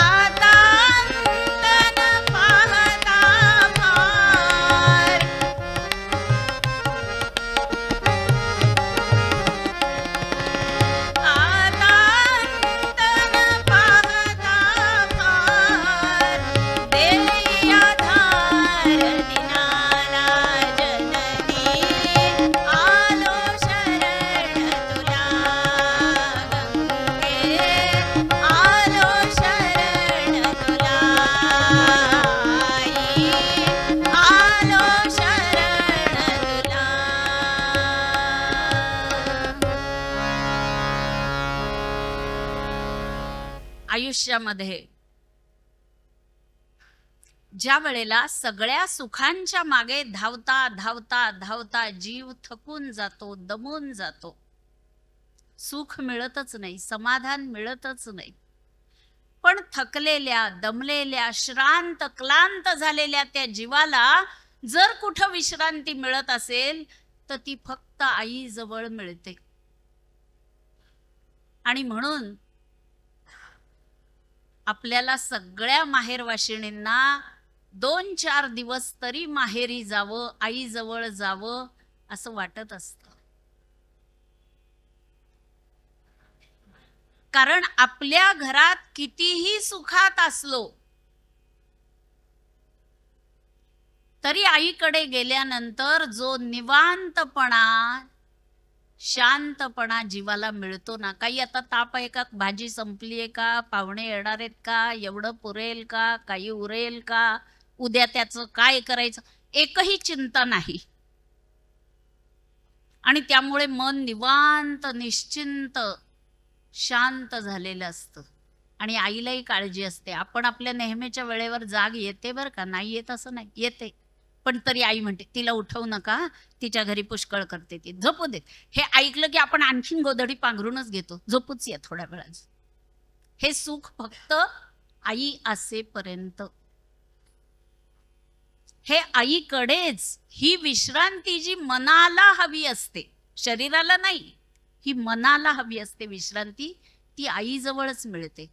आता अंत न पाहता पार, आता अंत न पाहता पार, देई आधार दिनाला जननी, आलो शरण तुला गंगे, आलो शरण तुला आई, आलो शरण तुला। आयुष्यामध्ये ज्या वेळेला सगळ्या सुखांच्या मागे धावता धावता धावता जीव थकून जातो, दमून जातो, सुख मिळतच नाही, समाधान मिळतच नाही, पण थकलेल्या, दमलेल्या, श्रांत क्लांत झालेल्या त्या जीवाला जर कुठं विश्रांती मिळत असेल तर ती फक्त आईजवळ मिळते। आणि म्हणून आपल्याला सगळ्या माहेरवाशिणींना 2-4 दिवस तरी माहेरी जावं, आईजवळ जावं असं वाटत असतं। कारण आपल्या घरात कितीही सुखात असलो तरी आईकडे गेल्यानंतर जो निवांतपणा, शांतपणा जीवाला मिळतो ना, काही आता ताप आहे का, भाजी संपली आहे का, पाहुणे येणार आहेत का, एवढं पुरेल का, काही उरेल का, उद्या त्याचं काय करायचं, एकही चिंता नाही। आणि त्यामुळे मन निवांत, निश्चिंत, शांत झालेलं असतं। आणि आईलाही काळजी असते, आपण आपल्या नेहमीच्या वेळेवर जाग येते बरं का, नाही येत असं नाही, येते, पण तरी आई म्हणते तिला उठवू नका, तिच्या घरी पुष्कळ करते ती, झोपू देत। हे ऐकलं की आपण आणखीन गोधडी पांघरूनच घेतो, झोपूच या थोड्या वेळात। हे सुख फक्त आई असेपर्यंत. हे आईकडेच ही विश्रांती जी मनाला हवी असते, शरीराला नाही, ही मनाला हवी असते विश्रांती, ती आईजवळच मिळते.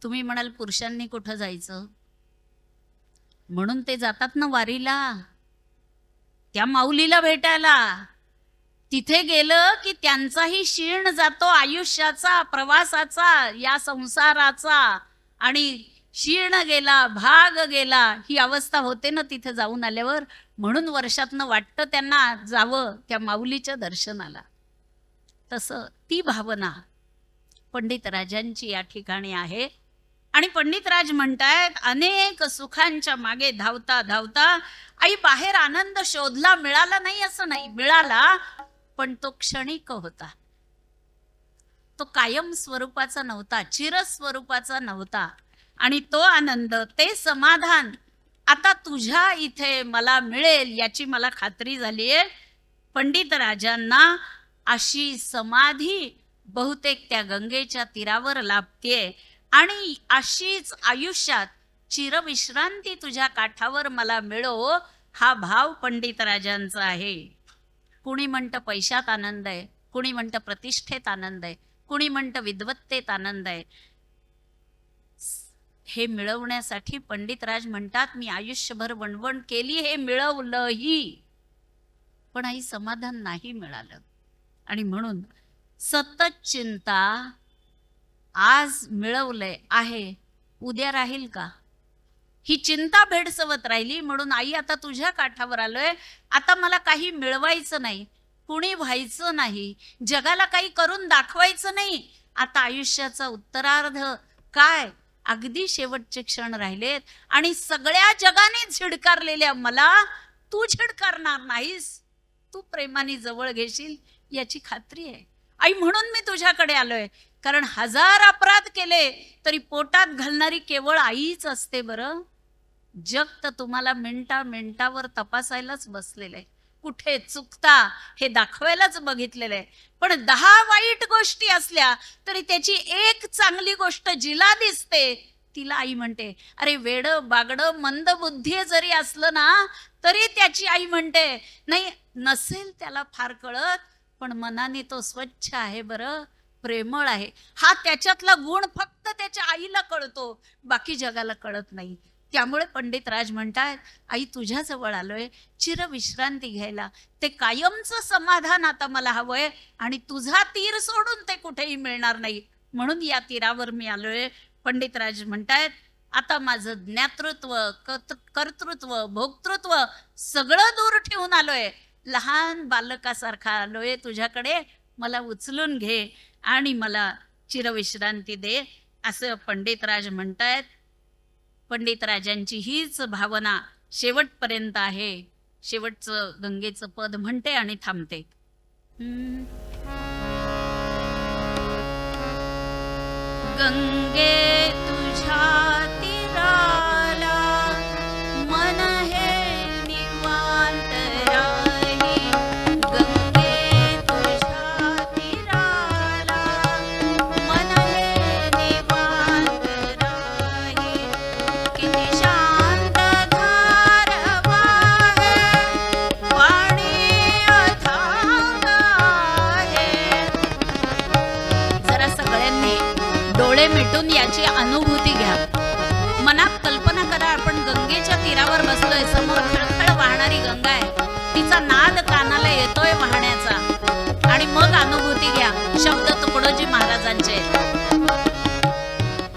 तुम्ही म्हणाल पुरुषांनी कुठं जायचं, म्हणून ते जातात ना वारीला, त्या माऊलीला भेटायला. तिथे गेलं की त्यांचाही शीण जातो आयुष्याचा, प्रवासाचा, या संसाराचा, आणि शीण गेला, भाग गेला, ही अवस्था होते ना तिथे जाऊन आल्यावर. म्हणून वर्षातनं वाटतं त्यांना जावं त्या माऊलीच्या दर्शनाला. तसं ती भावना पंडित राजांची या ठिकाणी आहे. आणि पंडितराज म्हणतायत, अनेक सुखांच्या मागे धावता धावता आई बाहेर आनंद शोधला, मिळाला नाही असं नाही, मिळाला, पण तो क्षणिक होता, तो कायम स्वरूपाचा नव्हता, चिरस्वरूपाचा नव्हता. आणि तो आनंद, ते समाधान आता तुझ्या इथे मला मिळेल याची मला खात्री झालीये. पंडित राजांना अशी समाधी बहुतेक त्या गंगेच्या तीरावर लाभतेय. आणि अशीच आयुष्यात चिरविश्रांती तुझ्या काठावर मला मिळो, हा भाव पंडित राजांचा आहे. कुणी म्हणतं पैशात आनंद आहे, कुणी म्हणतं प्रतिष्ठेत आनंद आहे, कुणी म्हणतं विद्वत्तेत आनंद आहे. हे मिळवण्यासाठी पंडितराज म्हणतात, मी आयुष्यभर वणवण केली, हे मिळवलंही, पण आई समाधान नाही मिळालं. आणि म्हणून सतत चिंता, आज मिळवलंय आहे, उद्या राहील का, ही चिंता भेडसवत राहिली. म्हणून आई आता तुझ्या काठावर आलोय, आता मला काही मिळवायचं नाही, कुणी व्हायचं नाही, जगाला काही करून दाखवायचं नाही. आता आयुष्याचा उत्तरार्ध काय, अगदी शेवटचे क्षण राहिलेत, आणि सगळ्या जगाने झिडकारलेल्या मला तू झिडकारणार नाहीस, तू प्रेमाने जवळ घेशील याची खात्री आहे आई. म्हणून मी तुझ्याकडे आलोय, कारण 1000 अपराध केले तरी पोटात घालणारी केवळ आईच असते. बरं, जग तर तुम्हाला मिनिटावर तपासायलाच बसलेलं आहे, कुठे चुकता हे दाखवायलाच बघितलेलं आहे. पण 10 वाईट गोष्टी असल्या तरी त्याची एक चांगली गोष्ट जिला दिसते तिला आई म्हणते. अरे वेड बागड मंदबुद्धी जरी असलं ना तरी त्याची आई म्हणते, नाही नसेल त्याला फार कळत, पण मनाने तो स्वच्छ आहे, बरं प्रेमळ आहे. हा त्याच्यातला गुण फक्त त्याच्या आईला कळतो, बाकी जगाला कळत नाही. त्यामुळे पंडितराज म्हणतात, आई तुझ्याजवळ आलोय चिरविश्रांती घ्यायला, ते कायमचं समाधान आता मला हवंय, आणि तुझा तीर सोडून ते कुठेही मिळणार नाही, म्हणून या तीरावर मी आलोय. पंडितराज म्हणतायत, आता माझं ज्ञातृत्व, कर्तृत्व, भोक्तृत्व सगळं दूर ठेवून आलोय, लहान बालकासारखा आलोय तुझ्याकडे, मला उचलून घे आणि मला चिरविश्रांती दे, असं पंडितराज म्हणतायत. पंडितराजांची हीच भावना शेवटपर्यंत आहे. शेवटचं गंगेचं पद म्हणते आणि थांबते. गंगे तुझ्या तीराला मन हे निवांत राही, गंगे तुझ्या तीराला मन हे निवांत राही, किती शांत धार वाहे, पाणी अथांग आहे. जरा सगळ्यांनी डोळे मिटून याची अनुभूती घ्या. मनात कल्पना करा, आपण गंगेच्या तीरावर बसलोय, समोर खळखळ वाहणारी गंगा आहे, तिचा नाद कानाला येतोय वाहण्याचा, आणि मग अनुभूती घ्या. शब्द तुकडोजी महाराजांचे.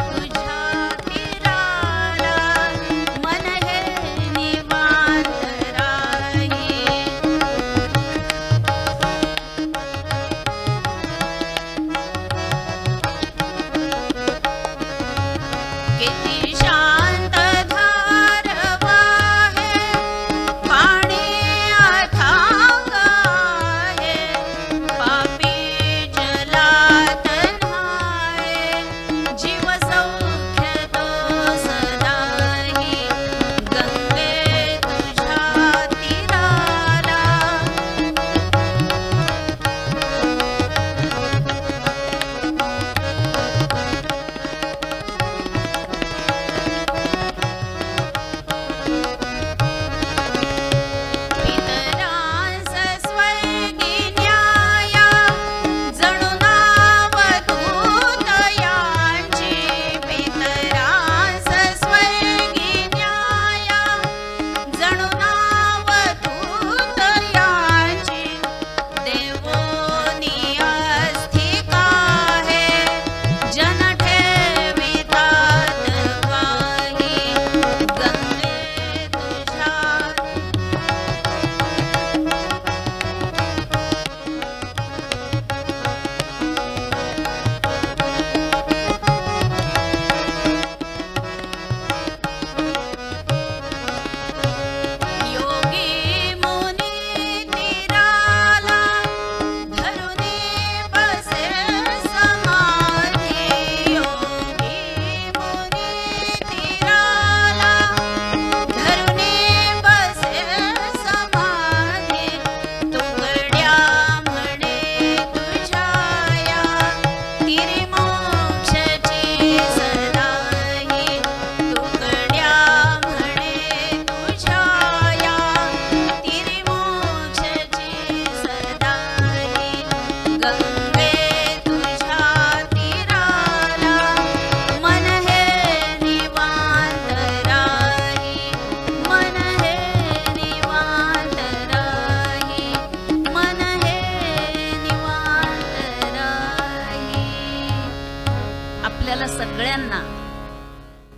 तुझ्या तीराला मन हे निवांत राही, किती शांत धार वाहे, पाणी अथांग आहे, पापी जलात न्हाय,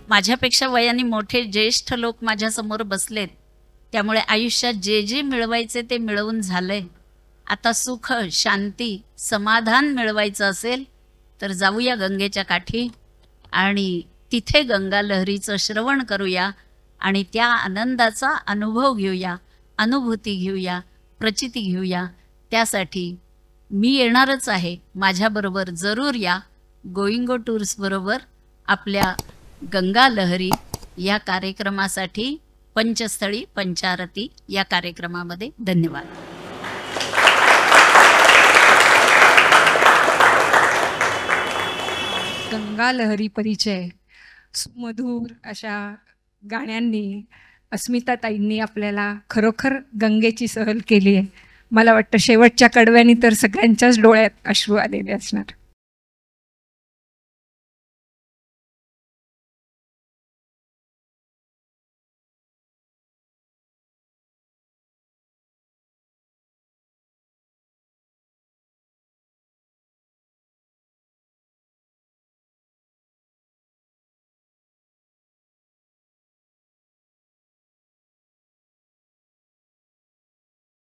माझ्यापेक्षा वयाने मोठे ज्येष्ठ लोक माझ्यासमोर बसलेत, त्यामुळे आयुष्यात जे जे मिळवायचे ते मिळवून झालंय. आता सुख, शांती, समाधान मिळवायचं असेल तर जाऊया गंगेच्या काठी आणि तिथे गंगा लहरीचं श्रवण करूया आणि त्या आनंदाचा अनुभव घेऊया, अनुभूती घेऊया, प्रचिती घेऊया. त्यासाठी मी येणारच आहे. माझ्याबरोबर जरूर या. गोइंगो टूर्सबरोबर आपल्या गंगा लहरी या कार्यक्रमासाठी पंचस्थळी पंचारती या कार्यक्रमामध्ये धन्यवाद. गंगा लहरी परिचय सुमधूर अशा गाण्यांनी अस्मिताताईंनी आपल्याला खरोखर गंगेची सहल केली आहे. मला वाटतं शेवटच्या कडव्यानी तर सगळ्यांच्याच डोळ्यात अश्रू आलेले असणार.